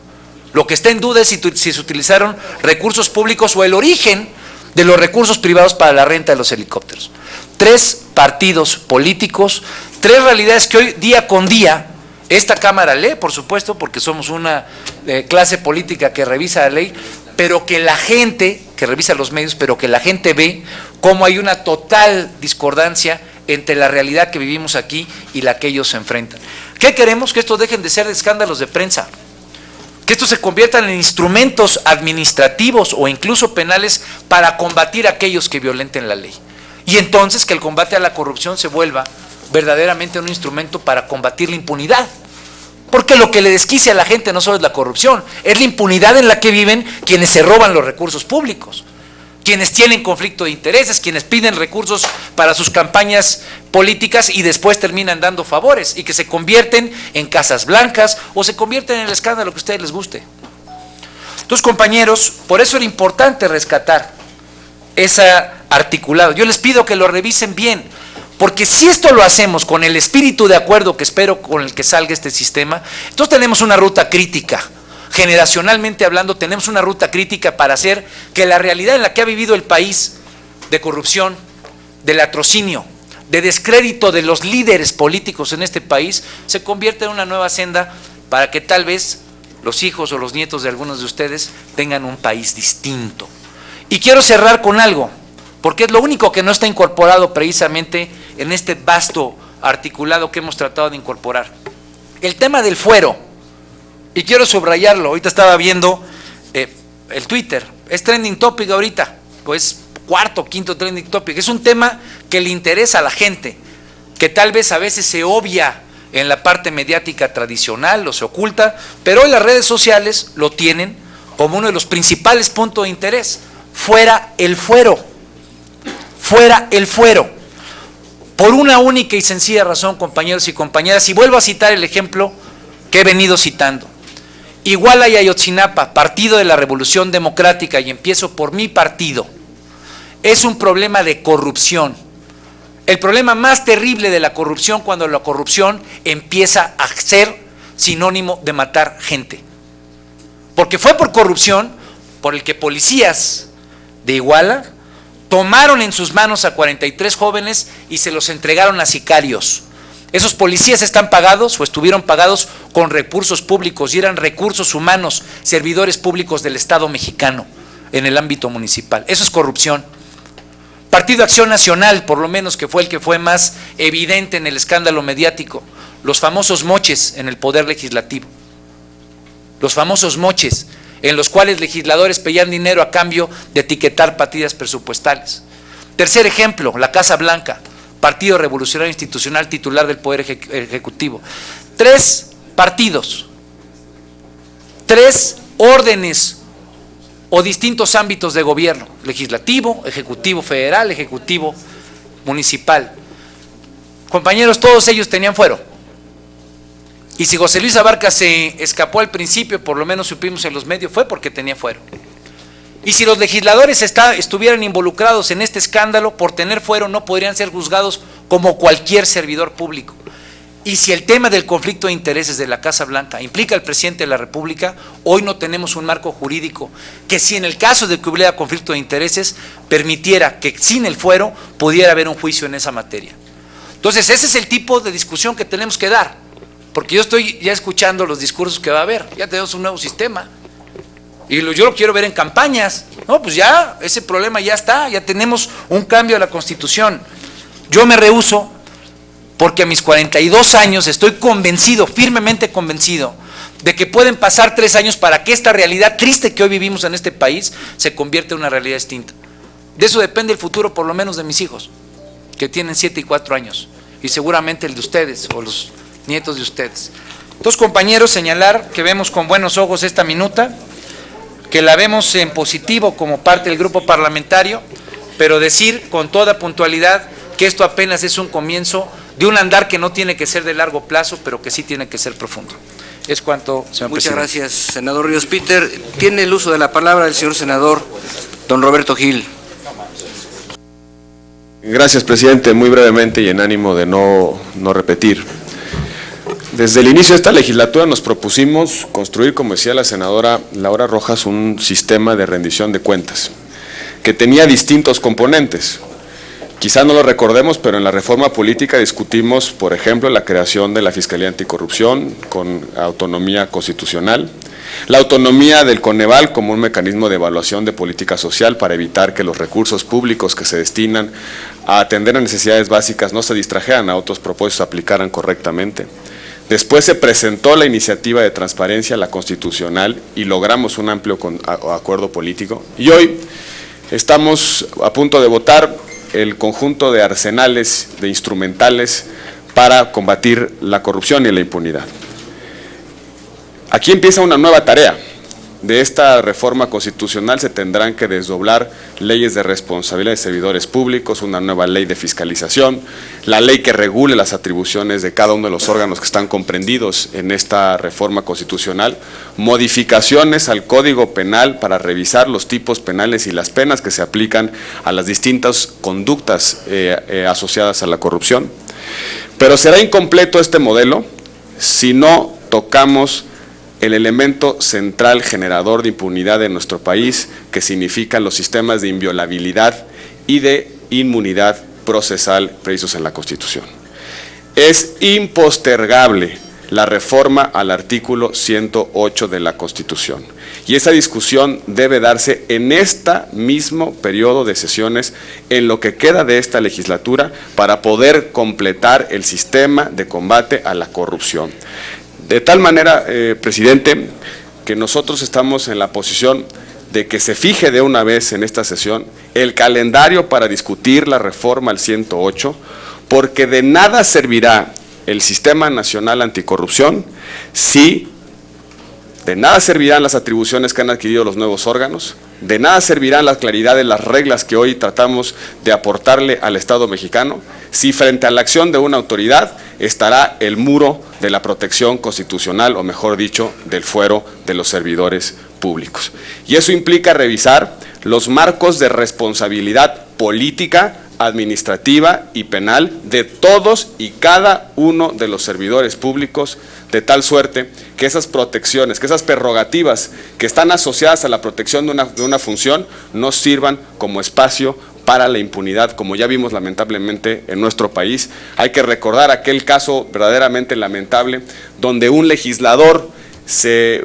Lo que está en duda es si se utilizaron recursos públicos o el origen de los recursos privados para la renta de los helicópteros. 3 partidos políticos, 3 realidades que hoy día con día esta Cámara lee, por supuesto, porque somos una clase política que revisa la ley, pero que la gente, que revisa los medios, pero que la gente ve cómo hay una total discordancia entre la realidad que vivimos aquí y la que ellos se enfrentan. ¿Qué queremos? Que estos dejen de ser escándalos de prensa, que estos se conviertan en instrumentos administrativos o incluso penales para combatir a aquellos que violenten la ley. Y entonces que el combate a la corrupción se vuelva verdaderamente un instrumento para combatir la impunidad. Porque lo que le desquicia a la gente no solo es la corrupción, es la impunidad en la que viven quienes se roban los recursos públicos, quienes tienen conflicto de intereses, quienes piden recursos para sus campañas políticas y después terminan dando favores y que se convierten en casas blancas o se convierten en el escándalo que a ustedes les guste. Entonces, compañeros, por eso era importante rescatar ese articulado. Yo les pido que lo revisen bien, porque si esto lo hacemos con el espíritu de acuerdo que espero con el que salga este sistema, entonces tenemos una ruta crítica. Generacionalmente hablando, tenemos una ruta crítica para hacer que la realidad en la que ha vivido el país de corrupción, de latrocinio, de descrédito de los líderes políticos en este país, se convierta en una nueva senda para que tal vez los hijos o los nietos de algunos de ustedes tengan un país distinto. Y quiero cerrar con algo, porque es lo único que no está incorporado precisamente en este vasto articulado que hemos tratado de incorporar. El tema del fuero Y quiero subrayarlo, ahorita estaba viendo el Twitter, es trending topic ahorita, pues cuarto, quinto trending topic, es un tema que le interesa a la gente, que tal vez a veces se obvia en la parte mediática tradicional o se oculta, pero hoy las redes sociales lo tienen como uno de los principales puntos de interés. Fuera el fuero, fuera el fuero, por una única y sencilla razón, compañeros y compañeras, y vuelvo a citar el ejemplo que he venido citando. Iguala y Ayotzinapa, Partido de la Revolución Democrática, y empiezo por mi partido, es un problema de corrupción. El problema más terrible de la corrupción, cuando la corrupción empieza a ser sinónimo de matar gente. Porque fue por corrupción por el que policías de Iguala tomaron en sus manos a 43 jóvenes y se los entregaron a sicarios. Esos policías están pagados o estuvieron pagados con recursos públicos y eran recursos humanos, servidores públicos del Estado mexicano en el ámbito municipal. Eso es corrupción. Partido Acción Nacional, por lo menos, que fue el que fue más evidente en el escándalo mediático, los famosos moches en el Poder Legislativo, los famosos moches en los cuales legisladores pedían dinero a cambio de etiquetar partidas presupuestales. Tercer ejemplo, la Casa Blanca, Partido Revolucionario Institucional titular del Poder Ejecutivo. 3 partidos, 3 órdenes o distintos ámbitos de gobierno, legislativo, ejecutivo federal, ejecutivo municipal. Compañeros, todos ellos tenían fuero. Y si José Luis Abarca se escapó al principio, por lo menos supimos en los medios, fue porque tenía fuero. Y si los legisladores estuvieran involucrados en este escándalo, por tener fuero no podrían ser juzgados como cualquier servidor público. Y si el tema del conflicto de intereses de la Casa Blanca implica al presidente de la República, hoy no tenemos un marco jurídico que, si en el caso de que hubiera conflicto de intereses, permitiera que sin el fuero pudiera haber un juicio en esa materia. Entonces ese es el tipo de discusión que tenemos que dar, porque yo estoy ya escuchando los discursos que va a haber. Ya tenemos un nuevo sistema y yo lo quiero ver en campañas. No, pues ya ese problema ya está, ya tenemos un cambio a la Constitución. Yo me rehúso, porque a mis 42 años estoy convencido, firmemente convencido, de que pueden pasar 3 años para que esta realidad triste que hoy vivimos en este país se convierta en una realidad distinta. De eso depende el futuro, por lo menos, de mis hijos, que tienen 7 y 4 años, y seguramente el de ustedes o los nietos de ustedes. Entonces, compañeros, señalar que vemos con buenos ojos esta minuta, que la vemos en positivo como parte del grupo parlamentario, pero decir con toda puntualidad que esto apenas es un comienzo de un andar que no tiene que ser de largo plazo, pero que sí tiene que ser profundo. Es cuanto, señor presidente. Muchas gracias, senador Ríos Peter. Tiene el uso de la palabra el señor senador don Roberto Gil. Gracias, presidente. Muy brevemente y en ánimo de no repetir. Desde el inicio de esta legislatura nos propusimos construir, como decía la senadora Laura Rojas, un sistema de rendición de cuentas que tenía distintos componentes. Quizá no lo recordemos, pero en la reforma política discutimos, por ejemplo, la creación de la Fiscalía Anticorrupción con autonomía constitucional, la autonomía del Coneval como un mecanismo de evaluación de política social para evitar que los recursos públicos que se destinan a atender a necesidades básicas no se distrajeran a otros propósitos, se aplicaran correctamente. Después se presentó la iniciativa de transparencia, la constitucional, y logramos un amplio acuerdo político. Y hoy estamos a punto de votar el conjunto de arsenales, de instrumentales para combatir la corrupción y la impunidad. Aquí empieza una nueva tarea. De esta reforma constitucional se tendrán que desdoblar leyes de responsabilidad de servidores públicos, una nueva ley de fiscalización, la ley que regule las atribuciones de cada uno de los órganos que están comprendidos en esta reforma constitucional, modificaciones al Código Penal para revisar los tipos penales y las penas que se aplican a las distintas conductas asociadas a la corrupción. Pero será incompleto este modelo si no tocamos el elemento central generador de impunidad en nuestro país, que significan los sistemas de inviolabilidad y de inmunidad procesal previstos en la Constitución. Es impostergable la reforma al artículo 108 de la Constitución, y esa discusión debe darse en este mismo periodo de sesiones, en lo que queda de esta legislatura, para poder completar el sistema de combate a la corrupción. De tal manera, presidente, que nosotros estamos en la posición de que se fije de una vez en esta sesión el calendario para discutir la reforma al 108, porque de nada servirá el Sistema Nacional Anticorrupción si de nada servirán las atribuciones que han adquirido los nuevos órganos, de nada servirán la claridad de las reglas que hoy tratamos de aportarle al Estado mexicano, si frente a la acción de una autoridad estará el muro de la protección constitucional, o mejor dicho, del fuero de los servidores públicos. Y eso implica revisar los marcos de responsabilidad política, administrativa y penal de todos y cada uno de los servidores públicos, de tal suerte que esas protecciones, que esas prerrogativas que están asociadas a la protección de una función no sirvan como espacio para la impunidad, como ya vimos lamentablemente en nuestro país. Hay que recordar aquel caso verdaderamente lamentable donde un legislador se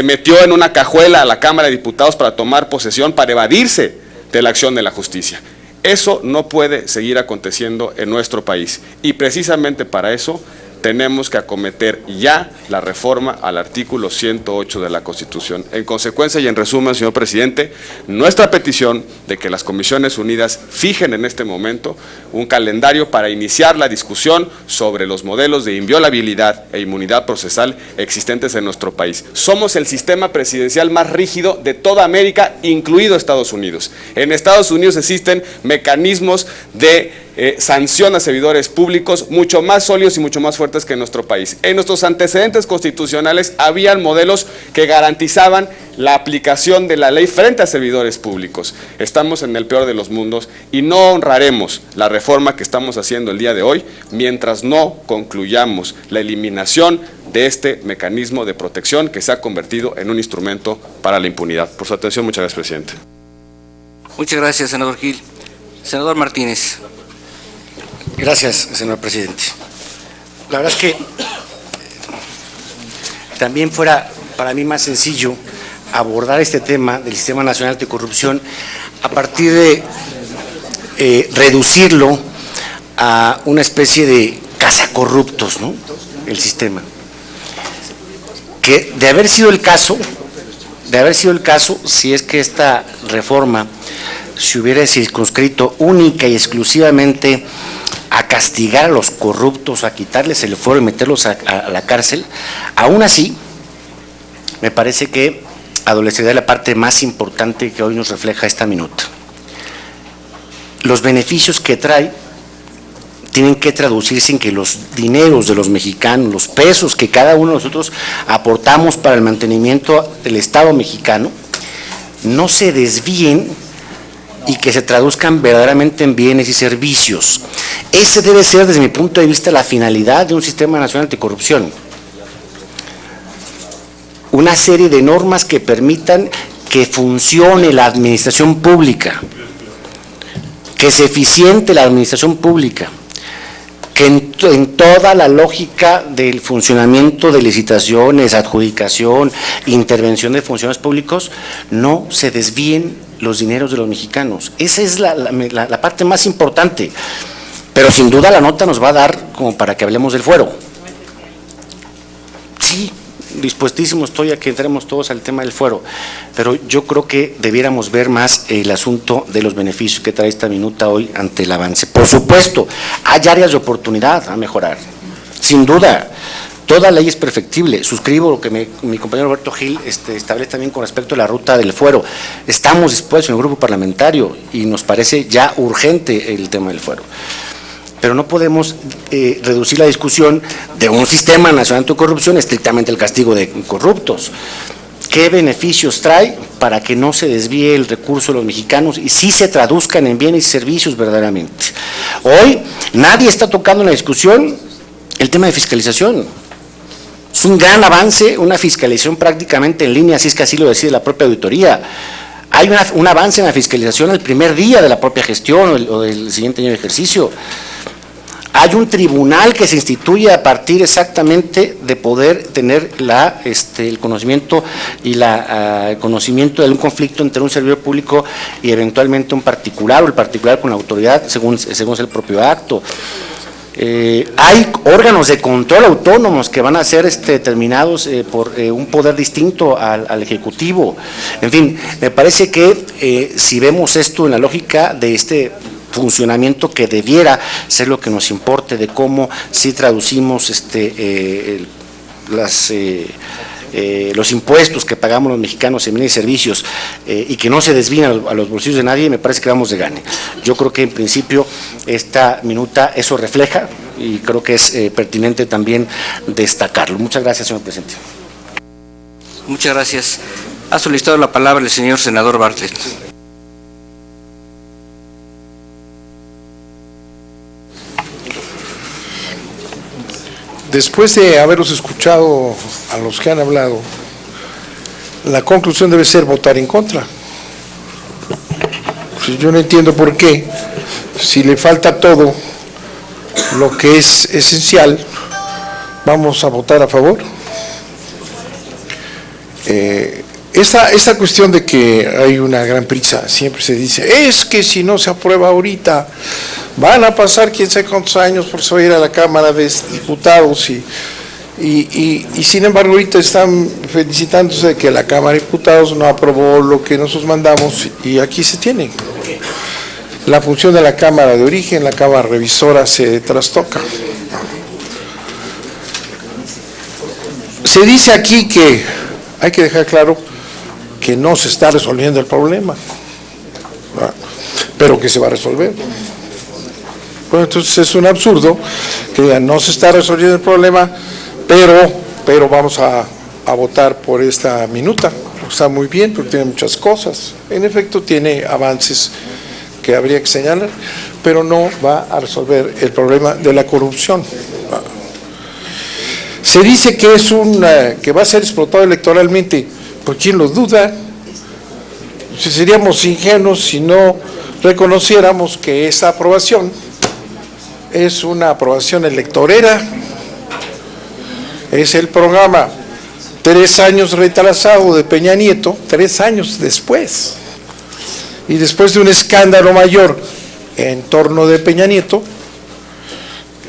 metió en una cajuela a la Cámara de Diputados para tomar posesión, para evadirse de la acción de la justicia. Eso no puede seguir aconteciendo en nuestro país, y precisamente para eso tenemos que acometer ya la reforma al artículo 108 de la Constitución. En consecuencia y en resumen, señor presidente, nuestra petición de que las Comisiones Unidas fijen en este momento un calendario para iniciar la discusión sobre los modelos de inviolabilidad e inmunidad procesal existentes en nuestro país. Somos el sistema presidencial más rígido de toda América, incluido Estados Unidos. En Estados Unidos existen mecanismos de sanción a servidores públicos mucho más sólidos y mucho más fuertes que en nuestro país. En nuestros antecedentes constitucionales habían modelos que garantizaban la aplicación de la ley frente a servidores públicos. Estamos en el peor de los mundos y no honraremos la reforma que estamos haciendo el día de hoy mientras no concluyamos la eliminación de este mecanismo de protección que se ha convertido en un instrumento para la impunidad. Por su atención, muchas gracias, presidente. Muchas gracias, senador Gil. Senador Martínez. Gracias, señor presidente. La verdad es que también fuera para mí más sencillo abordar este tema del Sistema Nacional Anticorrupción a partir de reducirlo a una especie de cazacorruptos, ¿no? El sistema. Que de haber sido el caso, si es que esta reforma se hubiera circunscrito única y exclusivamente a castigar a los corruptos, a quitarles el fuero y meterlos a la cárcel, aún así, me parece que adolecería la parte más importante que hoy nos refleja esta minuta. Los beneficios que trae tienen que traducirse en que los dineros de los mexicanos, los pesos que cada uno de nosotros aportamos para el mantenimiento del Estado mexicano, no se desvíen y que se traduzcan verdaderamente en bienes y servicios. Ese debe ser, desde mi punto de vista, la finalidad de un Sistema Nacional Anticorrupción. Una serie de normas que permitan que funcione la administración pública, que se eficiente la administración pública, que en toda la lógica del funcionamiento de licitaciones, adjudicación, intervención de funcionarios públicos, no se desvíen los dineros de los mexicanos. Esa es la parte más importante, pero sin duda la nota nos va a dar como para que hablemos del fuero. Sí, dispuestísimo estoy a que entremos todos al tema del fuero, pero yo creo que debiéramos ver más el asunto de los beneficios que trae esta minuta hoy ante el avance. Por supuesto, hay áreas de oportunidad a mejorar, sin duda. Toda ley es perfectible. Suscribo lo que mi compañero Roberto Gil establece también con respecto a la ruta del fuero. Estamos dispuestos en el grupo parlamentario y nos parece ya urgente el tema del fuero. Pero no podemos reducir la discusión de un Sistema Nacional Anticorrupción estrictamente al castigo de corruptos. ¿Qué beneficios trae para que no se desvíe el recurso de los mexicanos y sí se traduzcan en bienes y servicios verdaderamente? Hoy nadie está tocando en la discusión el tema de fiscalización. Es un gran avance, una fiscalización prácticamente en línea, así es que así lo decide la propia auditoría. Hay un avance en la fiscalización el primer día de la propia gestión o del siguiente año de ejercicio. Hay un tribunal que se instituye a partir exactamente de poder tener el conocimiento y el conocimiento de un conflicto entre un servidor público y eventualmente un particular, o el particular con la autoridad, según es el propio acto. Hay órganos de control autónomos que van a ser determinados por un poder distinto al Ejecutivo. En fin, me parece que si vemos esto en la lógica de este funcionamiento que debiera ser lo que nos importe, de cómo si traducimos los impuestos que pagamos los mexicanos en bienes y servicios y que no se desvían a los bolsillos de nadie, me parece que vamos de gane. Yo creo que en principio esta minuta eso refleja y creo que es pertinente también destacarlo. Muchas gracias, señor presidente. Muchas gracias. Ha solicitado la palabra el señor senador Bartlett. Después de haberlos escuchado a los que han hablado, la conclusión debe ser votar en contra. Yo no entiendo por qué, si le falta todo lo que es esencial, vamos a votar a favor. Esa cuestión de que hay una gran prisa, siempre se dice, es que si no se aprueba ahorita, van a pasar quién sabe cuántos años por se va a ir a la Cámara de Diputados y sin embargo ahorita están felicitándose de que la Cámara de Diputados no aprobó lo que nosotros mandamos y aquí se tiene. La función de la Cámara de origen, la Cámara revisora se trastoca. Se dice aquí que hay que dejar claro que no se está resolviendo el problema, pero que se va a resolver. Bueno, entonces es un absurdo que digan, no se está resolviendo el problema, pero vamos a votar por esta minuta. Está muy bien, porque tiene muchas cosas. En efecto, tiene avances que habría que señalar, pero no va a resolver el problema de la corrupción. Se dice que que va a ser explotado electoralmente. ¿Por quién lo duda? Si seríamos ingenuos si no reconociéramos que esta aprobación es una aprobación electorera, es el programa 3 años retrasado de Peña Nieto, 3 años después, y después de un escándalo mayor en torno de Peña Nieto,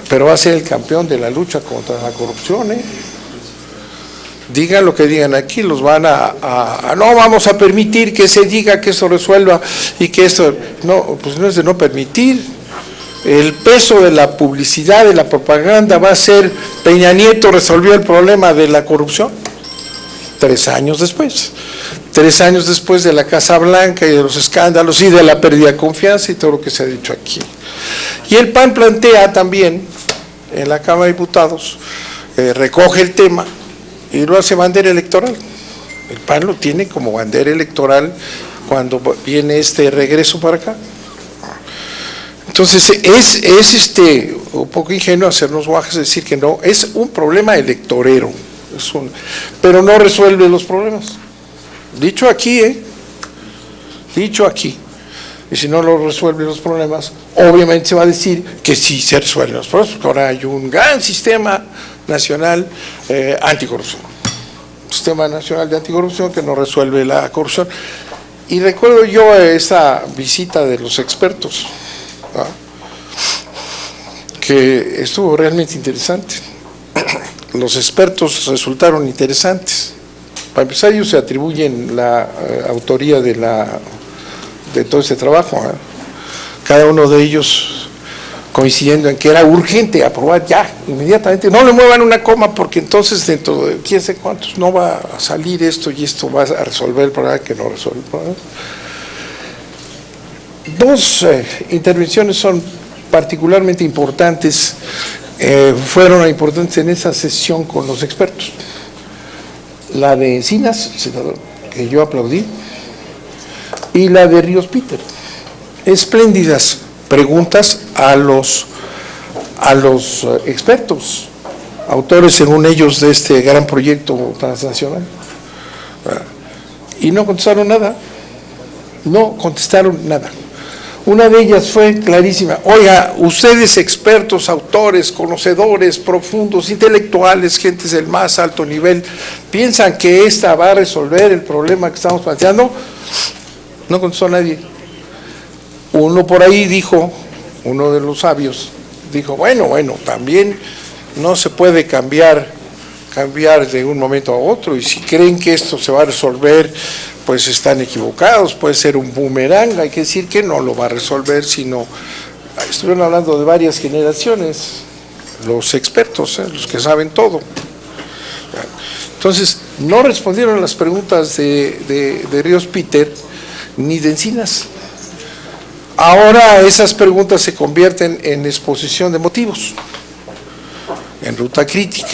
pero va a ser el campeón de la lucha contra la corrupción, Digan lo que digan aquí, los van no vamos a permitir que se diga que eso resuelva y que esto, no, pues no es de no permitir. El peso de la publicidad, de la propaganda va a ser, Peña Nieto resolvió el problema de la corrupción 3 años después. 3 años después de la Casa Blanca y de los escándalos y de la pérdida de confianza y todo lo que se ha dicho aquí. Y el PAN plantea también en la Cámara de Diputados, recoge el tema y lo hace bandera electoral. El PAN lo tiene como bandera electoral cuando viene este regreso para acá. Entonces es un poco ingenuo hacernos guajes, decir que no, es un problema electorero, pero no resuelve los problemas. Dicho aquí, dicho aquí. Y si no lo resuelve los problemas, obviamente se va a decir que sí se resuelven los problemas, porque ahora hay un gran sistema nacional anticorrupción. Un sistema nacional de anticorrupción que no resuelve la corrupción. Y recuerdo yo esa visita de los expertos, que estuvo realmente interesante. Los expertos resultaron interesantes. Para empezar, ellos se atribuyen la autoría de todo este trabajo, cada uno de ellos coincidiendo en que era urgente aprobar ya, inmediatamente, no le muevan una coma porque entonces dentro de quién sé cuántos no va a salir esto y esto va a resolver el problema que no resuelve el problema. 2 intervenciones son particularmente importantes, fueron importantes en esa sesión con los expertos. La de Encinas, senador, que yo aplaudí, y la de Ríos Peter. Espléndidas preguntas a los expertos, autores según ellos de este gran proyecto transnacional. Y no contestaron nada, Una de ellas fue clarísima: oiga, ustedes expertos, autores, conocedores, profundos, intelectuales, gentes del más alto nivel, ¿piensan que esta va a resolver el problema que estamos planteando? No contestó nadie. Uno por ahí dijo, uno de los sabios dijo, bueno, también no se puede cambiar de un momento a otro, y si creen que esto se va a resolver, pues están equivocados, puede ser un boomerang, hay que decir que no lo va a resolver, sino, estuvieron hablando de varias generaciones, los expertos, los que saben todo. Entonces, no respondieron a las preguntas de Ríos Peter ni de Encinas. Ahora esas preguntas se convierten en exposición de motivos, en ruta crítica,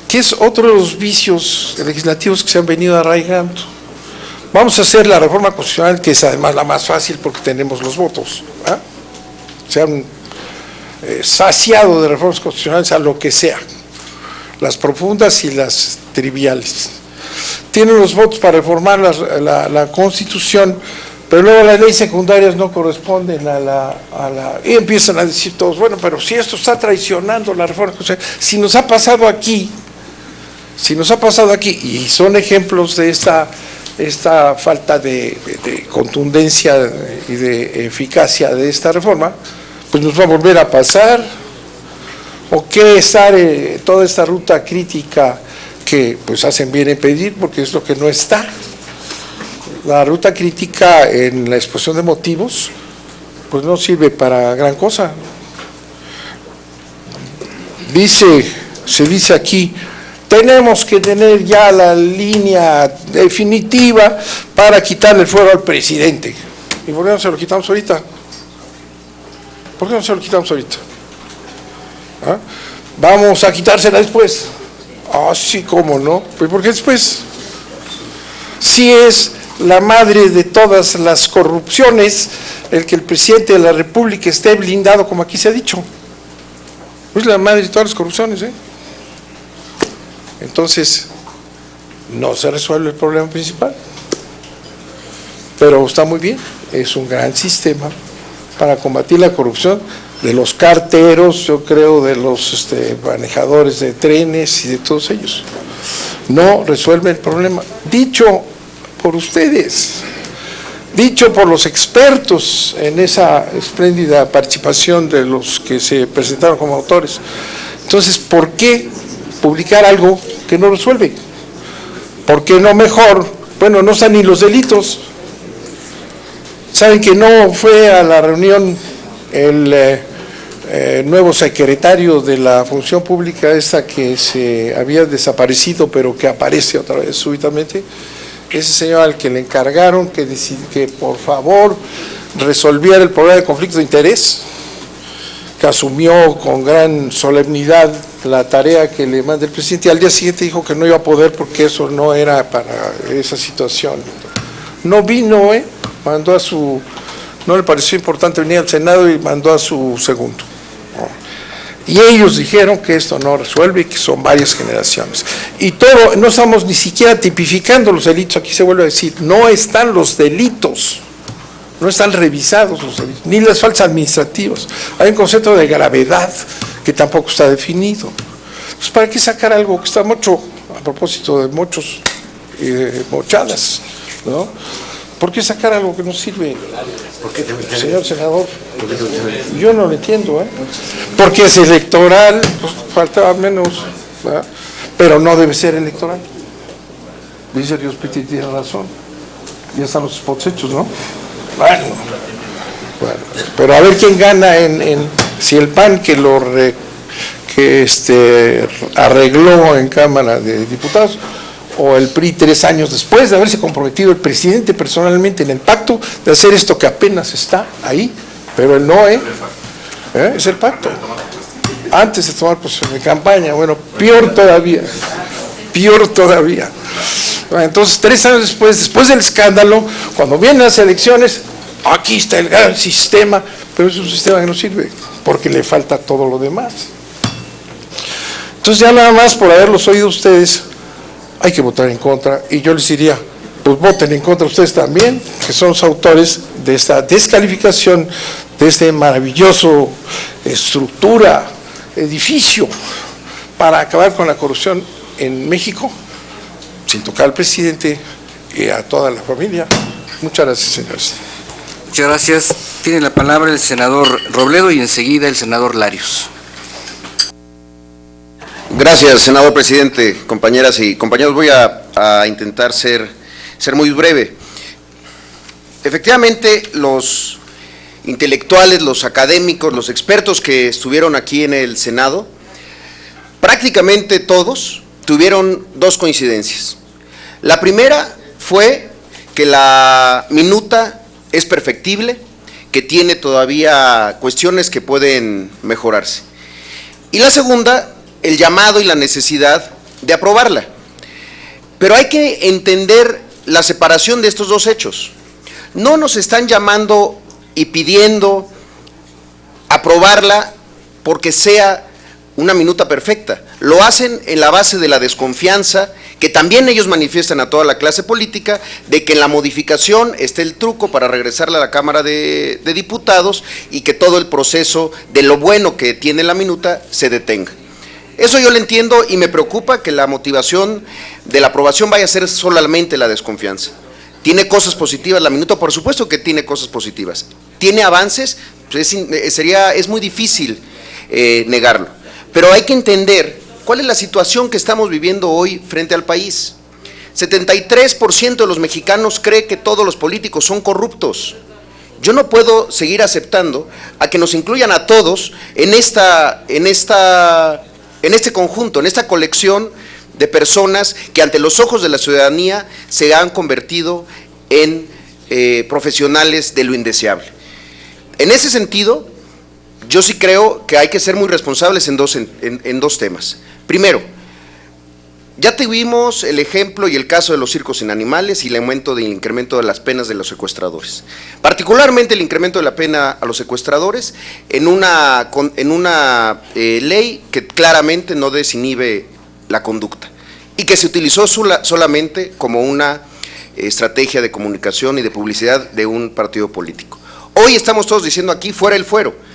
que es otro de los vicios legislativos que se han venido arraigando. Vamos a hacer la reforma constitucional, que es además la más fácil porque tenemos los votos. Se han saciado de reformas constitucionales a lo que sea, las profundas y las triviales. Tienen los votos para reformar la Constitución, pero luego las leyes secundarias no corresponden a la... Y empiezan a decir todos, bueno, pero si esto está traicionando la reforma constitucional, si nos ha pasado aquí, y son ejemplos de esta falta de contundencia y de eficacia de esta reforma, pues nos va a volver a pasar. ¿O qué estar toda esta ruta crítica que pues hacen bien en pedir, porque es lo que no está? La ruta crítica en la exposición de motivos pues no sirve para gran cosa. Se dice aquí, tenemos que tener ya la línea definitiva para quitarle el fuero al presidente. ¿Y por qué no se lo quitamos ahorita? Vamos a quitársela después. Sí, cómo no. Pues ¿por qué después? Si es la madre de todas las corrupciones el que el presidente de la República esté blindado, como aquí se ha dicho. Es la madre de todas las corrupciones, Entonces, no se resuelve el problema principal. Pero está muy bien, es un gran sistema para combatir la corrupción de los carteros, yo creo, de los manejadores de trenes y de todos ellos. No resuelve el problema. Dicho por ustedes, dicho por los expertos en esa espléndida participación de los que se presentaron como autores. Entonces, ¿por qué publicar algo que no resuelve? ¿Por qué no mejor? Bueno, no están ni los delitos. Saben que no fue a la reunión el nuevo secretario de la Función Pública, esta que se había desaparecido, pero que aparece otra vez súbitamente. Ese señor al que le encargaron que por favor resolviera el problema de conflicto de interés, que asumió con gran solemnidad la tarea que le mandó el presidente, y al día siguiente dijo que no iba a poder porque eso no era para esa situación. No vino, mandó a su... No le pareció importante venir al Senado y mandó a su segundo. Y ellos dijeron que esto no resuelve y que son varias generaciones. Y todo, no estamos ni siquiera tipificando los delitos, aquí se vuelve a decir, no están los delitos, no están revisados los delitos, ni las faltas administrativas. Hay un concepto de gravedad que tampoco está definido. Pues ¿para qué sacar algo que está mucho, a propósito de muchos y de mochadas, ¿no? ¿Por qué sacar algo que no sirve? Señor senador, yo no lo entiendo, porque es electoral, pues faltaba menos, ¿verdad? Pero no debe ser electoral. Dice Ríos Peter, tiene razón. Ya están los spots hechos, ¿no? Bueno, pero a ver quién gana si el PAN que arregló en Cámara de Diputados, o el PRI 3 años después de haberse comprometido el presidente personalmente en el pacto de hacer esto que apenas está ahí, pero él no, es el pacto. Antes de tomar posición de campaña, bueno, peor todavía. Bueno, entonces 3 años después del escándalo, cuando vienen las elecciones, aquí está el gran sistema, pero es un sistema que no sirve, porque le falta todo lo demás. Entonces ya nada más por haberlos oído ustedes, hay que votar en contra, y yo les diría, pues voten en contra ustedes también, que son los autores de esta descalificación de este maravilloso edificio para acabar con la corrupción en México, sin tocar al presidente y a toda la familia. Muchas gracias, señores. Muchas gracias. Tiene la palabra el senador Robledo y enseguida el senador Larios. Gracias, senador presidente, compañeras y compañeros. Voy a intentar ser muy breve. Efectivamente, los intelectuales, los académicos, los expertos que estuvieron aquí en el Senado, prácticamente todos tuvieron dos coincidencias. La primera fue que la minuta es perfectible, que tiene todavía cuestiones que pueden mejorarse. Y la segunda, el llamado y la necesidad de aprobarla. Pero hay que entender la separación de estos dos hechos. No nos están llamando y pidiendo aprobarla porque sea una minuta perfecta. Lo hacen en la base de la desconfianza que también ellos manifiestan a toda la clase política, de que en la modificación esté el truco para regresarla a la Cámara de Diputados y que todo el proceso de lo bueno que tiene la minuta se detenga. Eso yo lo entiendo y me preocupa que la motivación de la aprobación vaya a ser solamente la desconfianza. ¿Tiene cosas positivas la minuta? Por supuesto que tiene cosas positivas. ¿Tiene avances? Pues es muy difícil negarlo. Pero hay que entender cuál es la situación que estamos viviendo hoy frente al país. 73% de los mexicanos cree que todos los políticos son corruptos. Yo no puedo seguir aceptando a que nos incluyan a todos en este conjunto, en esta colección de personas que ante los ojos de la ciudadanía se han convertido en profesionales de lo indeseable. En ese sentido, yo sí creo que hay que ser muy responsables en dos temas. Primero, ya tuvimos el ejemplo y el caso de los circos sin animales y el aumento del incremento de las penas de los secuestradores. Particularmente el incremento de la pena a los secuestradores en una ley que claramente no desinhibe la conducta y que se utilizó solamente como una estrategia de comunicación y de publicidad de un partido político. Hoy estamos todos diciendo aquí fuera el fuero.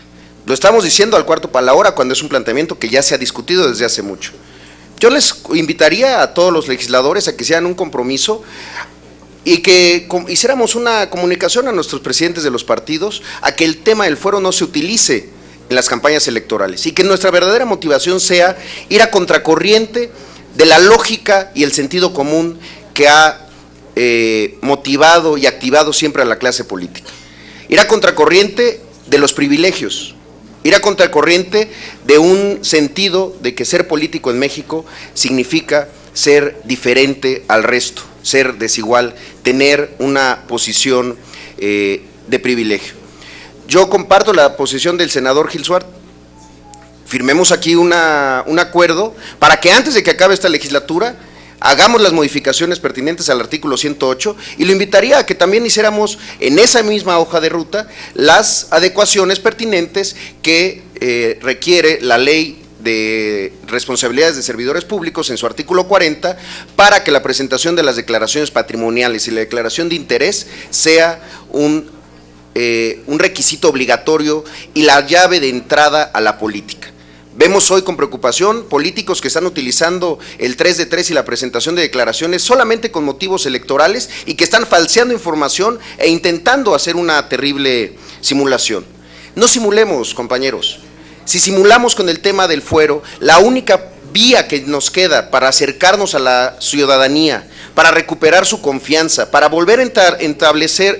Lo estamos diciendo al cuarto para la hora cuando es un planteamiento que ya se ha discutido desde hace mucho. Yo les invitaría a todos los legisladores a que hicieran un compromiso y que hiciéramos una comunicación a nuestros presidentes de los partidos a que el tema del fuero no se utilice en las campañas electorales y que nuestra verdadera motivación sea ir a contracorriente de la lógica y el sentido común que ha motivado y activado siempre a la clase política. Ir a contracorriente de los privilegios, ir a contracorriente de un sentido de que ser político en México significa ser diferente al resto, ser desigual, tener una posición de privilegio. Yo comparto la posición del senador Gil Suárez. Firmemos aquí un acuerdo para que antes de que acabe esta legislatura hagamos las modificaciones pertinentes al artículo 108 y lo invitaría a que también hiciéramos en esa misma hoja de ruta las adecuaciones pertinentes que requiere la ley de responsabilidades de servidores públicos en su artículo 40 para que la presentación de las declaraciones patrimoniales y la declaración de interés sea un requisito obligatorio y la llave de entrada a la política. Vemos hoy con preocupación políticos que están utilizando el 3 de 3 y la presentación de declaraciones solamente con motivos electorales y que están falseando información e intentando hacer una terrible simulación. No simulemos, compañeros. Si simulamos con el tema del fuero, la única vía que nos queda para acercarnos a la ciudadanía, para recuperar su confianza, para volver a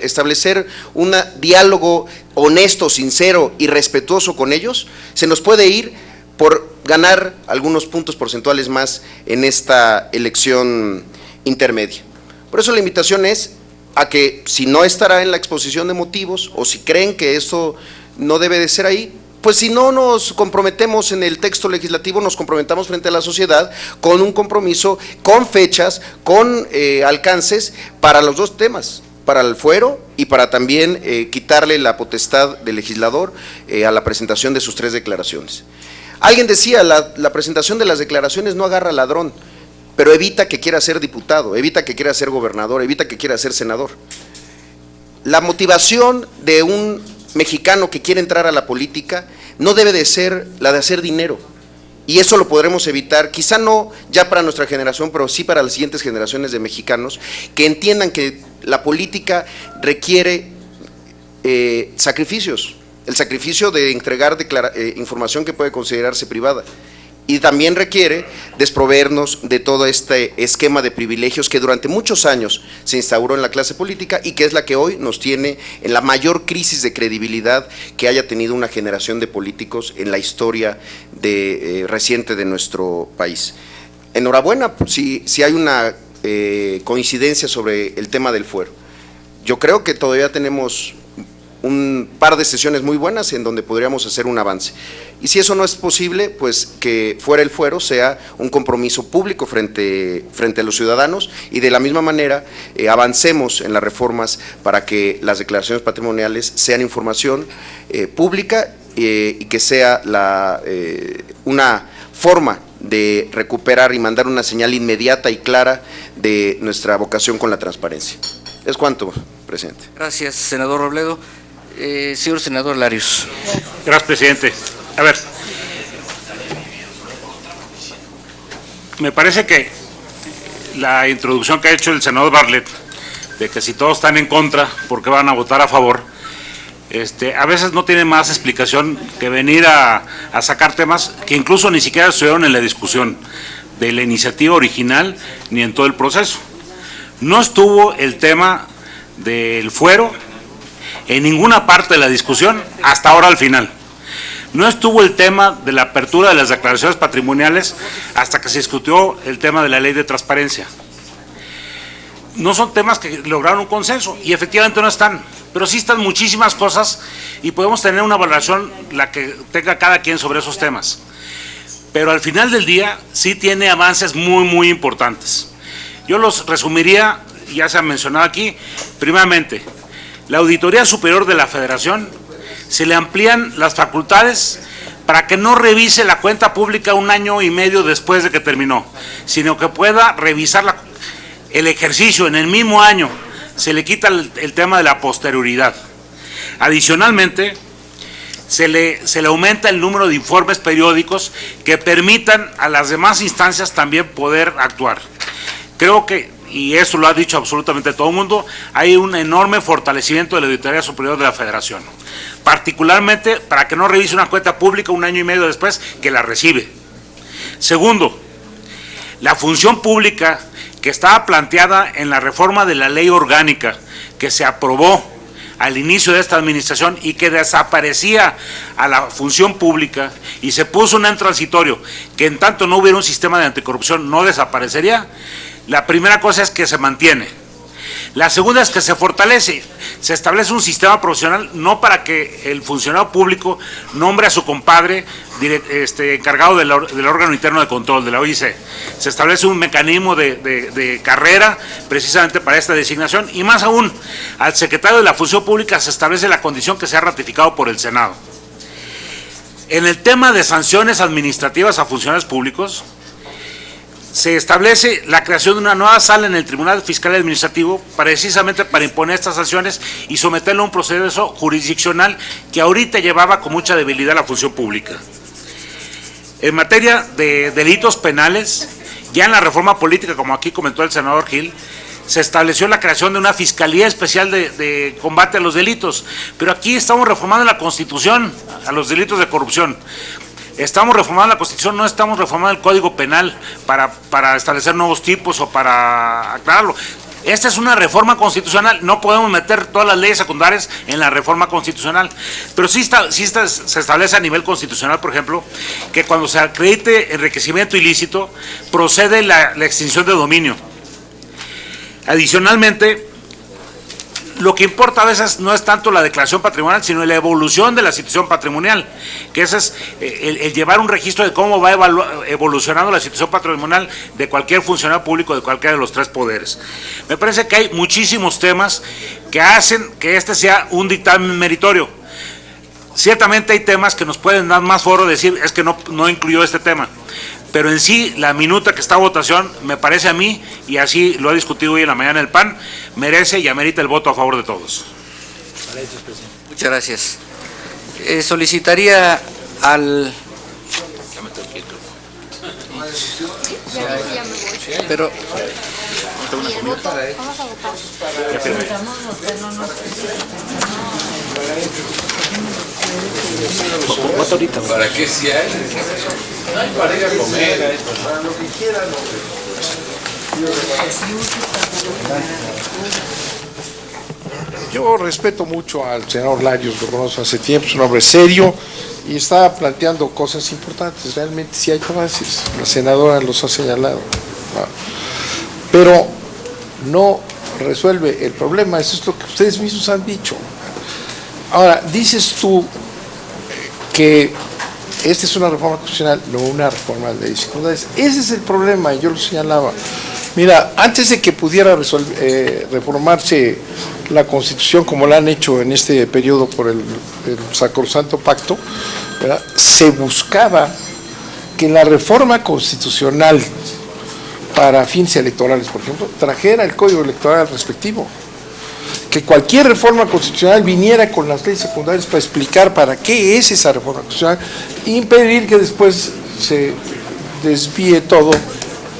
establecer un diálogo honesto, sincero y respetuoso con ellos, se nos puede ir por ganar algunos puntos porcentuales más en esta elección intermedia. Por eso la invitación es a que si no estará en la exposición de motivos o si creen que esto no debe de ser ahí, pues si no nos comprometemos en el texto legislativo, nos comprometamos frente a la sociedad con un compromiso, con fechas, con alcances para los dos temas, para el fuero y para también quitarle la potestad del legislador a la presentación de sus 3 declaraciones. Alguien decía, la presentación de las declaraciones no agarra al ladrón, pero evita que quiera ser diputado, evita que quiera ser gobernador, evita que quiera ser senador. La motivación de un mexicano que quiere entrar a la política no debe de ser la de hacer dinero, y eso lo podremos evitar, quizá no ya para nuestra generación, pero sí para las siguientes generaciones de mexicanos, que entiendan que la política requiere sacrificios, el sacrificio de entregar información que puede considerarse privada. Y también requiere desproveernos de todo este esquema de privilegios que durante muchos años se instauró en la clase política y que es la que hoy nos tiene en la mayor crisis de credibilidad que haya tenido una generación de políticos en la historia reciente de nuestro país. Enhorabuena si hay una coincidencia sobre el tema del fuero. Yo creo que todavía tenemos un par de sesiones muy buenas en donde podríamos hacer un avance. Y si eso no es posible, pues que fuera el fuero sea un compromiso público frente a los ciudadanos y de la misma manera avancemos en las reformas para que las declaraciones patrimoniales sean información pública y que sea una forma de recuperar y mandar una señal inmediata y clara de nuestra vocación con la transparencia. Es cuanto, presidente. Gracias, senador Robledo. Señor senador Larios. Gracias, presidente. A ver, me parece que la introducción que ha hecho el senador Bartlett, de que si todos están en contra, ¿por qué van a votar a favor? A veces no tiene más explicación que venir a sacar temas que incluso ni siquiera estuvieron en la discusión de la iniciativa original ni en todo el proceso. No estuvo el tema del fuero en ninguna parte de la discusión hasta ahora al final. No estuvo el tema de la apertura de las declaraciones patrimoniales hasta que se discutió el tema de la ley de transparencia. No son temas que lograron un consenso y efectivamente no están, pero sí están muchísimas cosas y podemos tener una valoración la que tenga cada quien sobre esos temas. Pero al final del día sí tiene avances muy importantes. Yo los resumiría, ya se ha mencionado aquí, primeramente, la Auditoría Superior de la Federación se le amplían las facultades para que no revise la cuenta pública un año y medio después de que terminó, sino que pueda revisar el ejercicio en el mismo año. Se le quita el tema de la posterioridad. Adicionalmente, se le aumenta el número de informes periódicos que permitan a las demás instancias también poder actuar. Creo que, y eso lo ha dicho absolutamente todo el mundo, hay un enorme fortalecimiento de la Auditoría Superior de la Federación, particularmente para que no revise una cuenta pública un año y medio después que la recibe. Segundo, la función pública que estaba planteada en la reforma de la ley orgánica que se aprobó al inicio de esta administración y que desaparecía a la función pública y se puso un transitorio que en tanto no hubiera un sistema de anticorrupción no desaparecería. La primera cosa es que se mantiene. La segunda es que se fortalece, se establece un sistema profesional no para que el funcionario público nombre a su compadre encargado del órgano interno de control, de la OIC. Se establece un mecanismo de carrera precisamente para esta designación y más aún, al secretario de la Función Pública se establece la condición que sea ratificado por el Senado. En el tema de sanciones administrativas a funcionarios públicos, se establece la creación de una nueva sala en el Tribunal Fiscal Administrativo precisamente para imponer estas sanciones y someterlo a un proceso jurisdiccional que ahorita llevaba con mucha debilidad la función pública. En materia de delitos penales, ya en la reforma política, como aquí comentó el senador Gil, se estableció la creación de una Fiscalía Especial de Combate a los Delitos, pero aquí estamos reformando la Constitución a los delitos de corrupción. Estamos reformando la Constitución, no estamos reformando el Código Penal para establecer nuevos tipos o para aclararlo. Esta es una reforma constitucional, no podemos meter todas las leyes secundarias en la reforma constitucional, pero sí se establece a nivel constitucional, por ejemplo, que cuando se acredite enriquecimiento ilícito, procede la extinción de dominio. Adicionalmente, lo que importa a veces no es tanto la declaración patrimonial, sino la evolución de la situación patrimonial, que ese es el llevar un registro de cómo va evolucionando la situación patrimonial de cualquier funcionario público de cualquiera de los tres poderes. Me parece que hay muchísimos temas que hacen que este sea un dictamen meritorio. Ciertamente hay temas que nos pueden dar más foro de decir, es que no incluyó este tema. Pero en sí, la minuta que está a votación, me parece a mí, y así lo ha discutido hoy en la mañana el PAN, merece y amerita el voto a favor de todos. Muchas gracias. Solicitaría al... Pero Vamos a votar. ¿Para qué si hay? No hay para ir a comer, para lo que quieran. Yo respeto mucho al senador Larios, lo conozco hace tiempo, es un hombre serio y está planteando cosas importantes. Realmente sí hay avances, la senadora los ha señalado, ¿no? Pero no resuelve el problema, eso es lo que ustedes mismos han dicho. Ahora, dices tú que esta es una reforma constitucional, no una reforma de leyes secundarias. Ese es el problema, yo lo señalaba. Mira, antes de que pudiera reformarse la Constitución como la han hecho en este periodo por el Sacrosanto Pacto, ¿verdad?, se buscaba que la reforma constitucional para fines electorales, por ejemplo, trajera el código electoral respectivo. Que cualquier reforma constitucional viniera con las leyes secundarias para explicar para qué es esa reforma constitucional e impedir que después se desvíe todo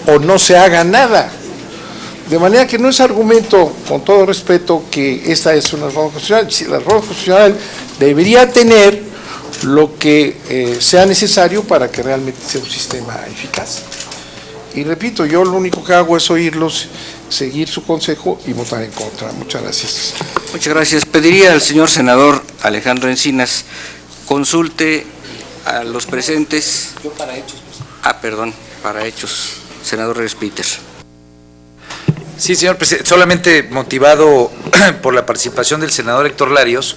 o no se haga nada. De manera que no es argumento, con todo respeto, que esta es una reforma constitucional. Si la reforma constitucional debería tener lo que sea necesario para que realmente sea un sistema eficaz. Y repito, yo lo único que hago es oírlos, seguir su consejo y votar en contra. Muchas gracias. Muchas gracias. Pediría al señor senador Alejandro Encinas consulte a los presentes. Yo para hechos. Perdón, para hechos. Senador Reyes Peter. Sí, señor presidente, solamente motivado por la participación del senador Héctor Larios,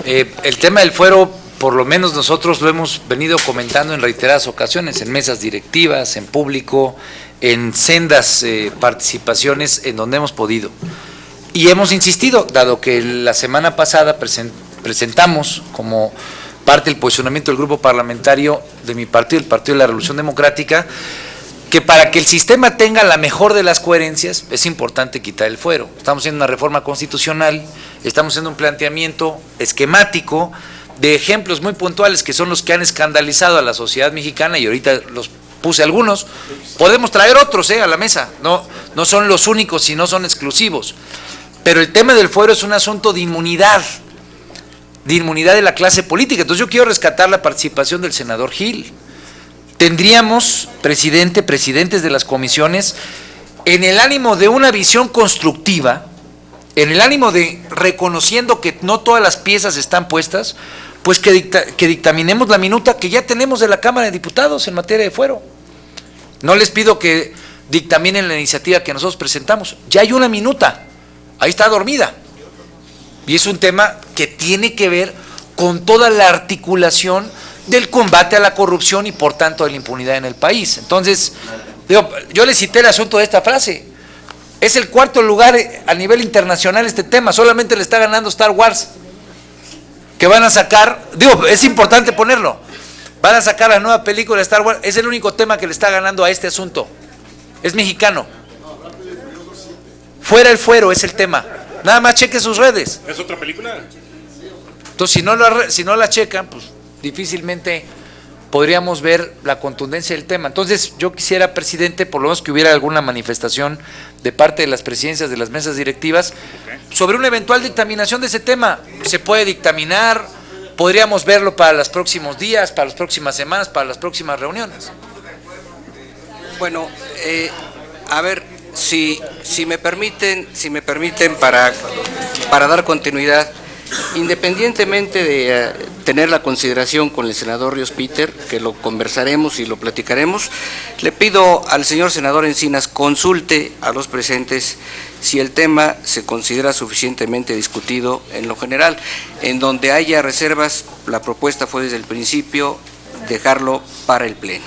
el tema del fuero, por lo menos nosotros lo hemos venido comentando en reiteradas ocasiones, en mesas directivas, en público, en sendas participaciones en donde hemos podido. Y hemos insistido, dado que la semana pasada presentamos como parte del posicionamiento del grupo parlamentario de mi partido, el Partido de la Revolución Democrática, que para que el sistema tenga la mejor de las coherencias es importante quitar el fuero. Estamos haciendo una reforma constitucional, estamos haciendo un planteamiento esquemático de ejemplos muy puntuales que son los que han escandalizado a la sociedad mexicana, y ahorita los puse algunos. Podemos traer otros a la mesa, no son los únicos y no son exclusivos, pero el tema del fuero es un asunto de inmunidad de la clase política. Entonces yo quiero rescatar la participación del senador Gil. Tendríamos, presidentes de las comisiones, en el ánimo de una visión constructiva, en el ánimo de reconociendo que no todas las piezas están puestas, pues que dictaminemos la minuta que ya tenemos de la Cámara de Diputados en materia de fuero. No les pido que dictaminen la iniciativa que nosotros presentamos, ya hay una minuta, ahí está dormida, y es un tema que tiene que ver con toda la articulación del combate a la corrupción y por tanto de la impunidad en el país. Entonces, yo le cité el asunto de esta frase, es el cuarto lugar a nivel internacional este tema, solamente le está ganando Star Wars, que van a sacar, es importante ponerlo, van a sacar la nueva película de Star Wars, es el único tema que le está ganando a este asunto, es mexicano. Fuera el fuero es el tema, nada más cheque sus redes. ¿Es otra película? Entonces, si no la checan, pues difícilmente podríamos ver la contundencia del tema. Entonces, yo quisiera, presidente, por lo menos que hubiera alguna manifestación de parte de las presidencias de las mesas directivas sobre una eventual dictaminación de ese tema. Se puede dictaminar, podríamos verlo para los próximos días, para las próximas semanas, para las próximas reuniones. Bueno, a ver, si me permiten para dar continuidad, independientemente de tener la consideración con el senador Ríos Peter, que lo conversaremos y lo platicaremos, le pido al señor senador Encinas consulte a los presentes si el tema se considera suficientemente discutido en lo general. En donde haya reservas, la propuesta fue desde el principio dejarlo para el Pleno.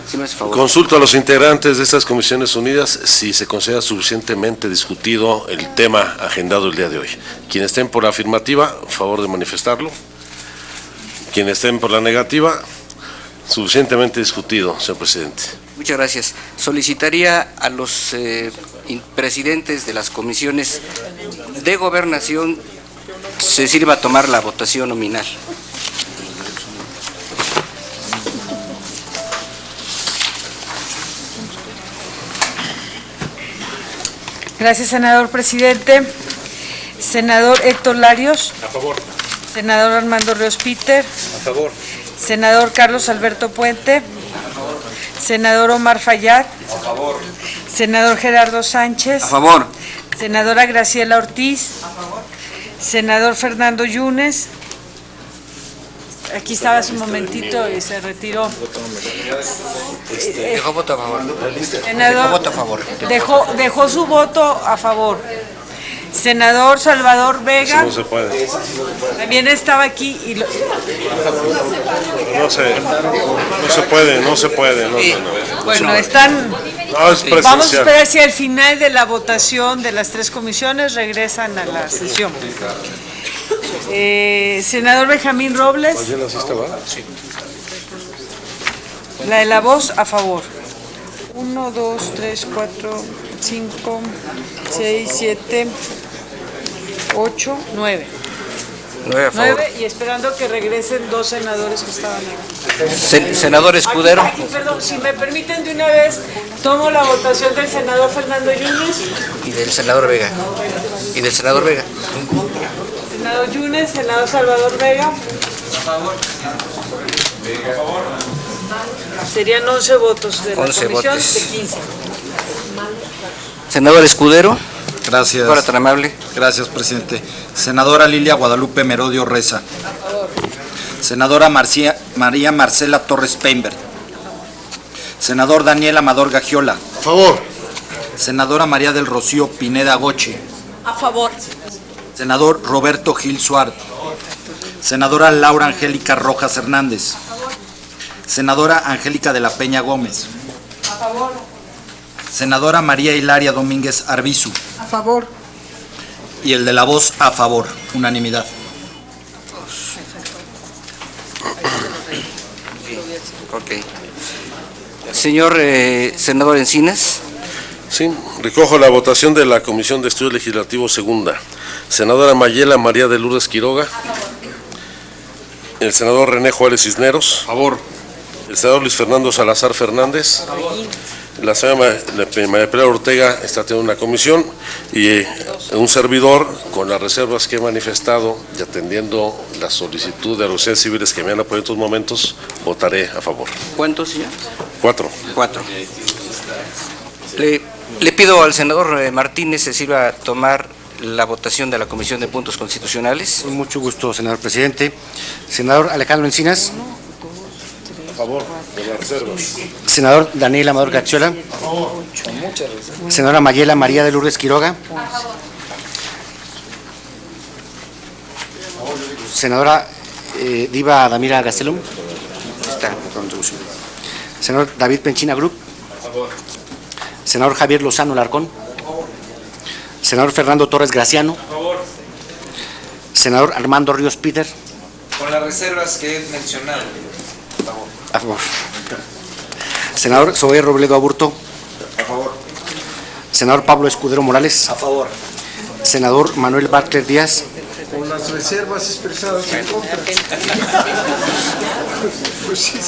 ¿Sí me hace favor? Consulto a los integrantes de estas comisiones unidas si se considera suficientemente discutido el tema agendado el día de hoy. Quienes estén por la afirmativa, favor de manifestarlo. Quienes estén por la negativa, suficientemente discutido, señor presidente. Muchas gracias. Solicitaría a los presidentes de las comisiones de gobernación se sirva a tomar la votación nominal. Gracias, senador presidente. Senador Héctor Larios. A favor. Senador Armando Ríos Peter. A favor. Senador Carlos Alberto Puente. Senador Omar Fayad. A favor. Senador Gerardo Sánchez. A favor. Senadora Graciela Ortiz. A favor. Senador Fernando Yunes. Aquí estaba hace un momentito y se retiró. Dejó voto a favor. Senador, Dejó voto a favor. dejó su voto a favor. Senador Salvador Vega. No se puede. También estaba aquí y No se puede. No. bueno, están. No, es presencial. Vamos a esperar si al final de la votación de las tres comisiones regresan a la sesión. Senador Benjamín Robles. La de la voz a favor. 1, 2, 3, 4, 5, 6, 7, 8, 9. 9 a favor. 9 y esperando que regresen 2 senadores que estaban ahí. Senador Escudero. Aquí, perdón, si me permiten de una vez, tomo la votación del senador Fernando Yunes. Y del senador Vega. Senador Yunes, senador Salvador Vega. A favor. Serían 11 votos de la 11 comisión votos. de 15. Senador Escudero. Gracias. Fuera tan amable. Gracias, presidente. Senadora Lilia Guadalupe Merodio Reza. Senadora María Marcela Torres Peinberg. Senador Daniel Amador Gagiola. A favor. Senadora María del Rocío Pineda Goche. A favor. Senador Roberto Gil Suárez. Senadora Laura Angélica Rojas Hernández. Senadora Angélica de la Peña Gómez. A favor. Senadora María Hilaria Domínguez Arbizu. A favor. Y el de la voz a favor, unanimidad. Ok. Señor senador Encinas. Sí, recojo la votación de la Comisión de Estudios Legislativos Segunda. Senadora Mayela María de Lourdes Quiroga. El senador René Juárez Cisneros. A favor. El senador Luis Fernando Salazar Fernández. A favor. La señora María Pilar Ortega está teniendo una comisión y un servidor, con las reservas que he manifestado y atendiendo la solicitud de los civiles que me han apoyado en estos momentos, votaré a favor. ¿Cuántos, señor? 4. 4. Le pido al senador Martínez se sirva a tomar la votación de la Comisión de Puntos Constitucionales. Con mucho gusto, senador presidente. Senador Alejandro Encinas. A favor de las reservas. Senador Daniel Amador Gagiola. Senadora Mayela María de Lourdes Quiroga. Senadora Diva Damira Gastelum. Está. Senador David Penchina Group. Senador Javier Lozano Larcón. Senador Fernando Torres Graciano. Senador Armando Ríos Peter. Con las reservas que he mencionado. A favor. Senador Zoé Robledo Aburto. A favor. Senador Pablo Escudero Morales. A favor. Senador Manuel Bartlett Díaz. Con las reservas expresadas en contra. Pues sí.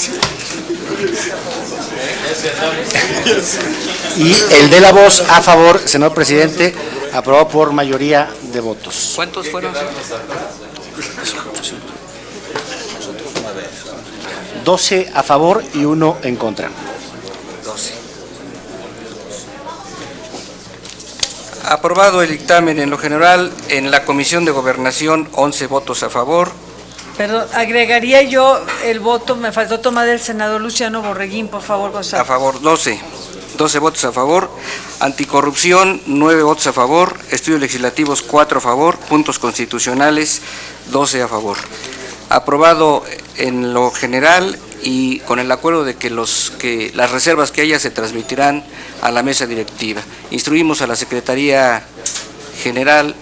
Y el de la voz a favor, senador presidente, aprobado por mayoría de votos. ¿Cuántos fueron? 12 a favor y 1 en contra. 12. Aprobado el dictamen en lo general, en la Comisión de Gobernación, 11 votos a favor. Perdón, agregaría yo el voto, me faltó tomar del senador Luciano Borreguín, por favor, Gonzalo. A favor, 12. 12 votos a favor. Anticorrupción, 9 votos a favor. Estudios legislativos, 4 a favor. Puntos constitucionales, 12 a favor. Aprobado en lo general y con el acuerdo de que las reservas que haya se transmitirán a la mesa directiva. Instruimos a la Secretaría General,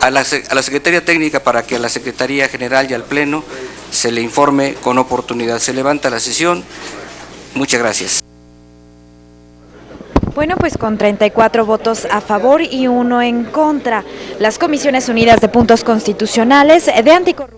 a la Secretaría Técnica para que a la Secretaría General y al Pleno se le informe con oportunidad. Se levanta la sesión. Muchas gracias. Bueno, pues con 34 votos a favor y 1 en contra, las Comisiones Unidas de Puntos Constitucionales de Anticorrupción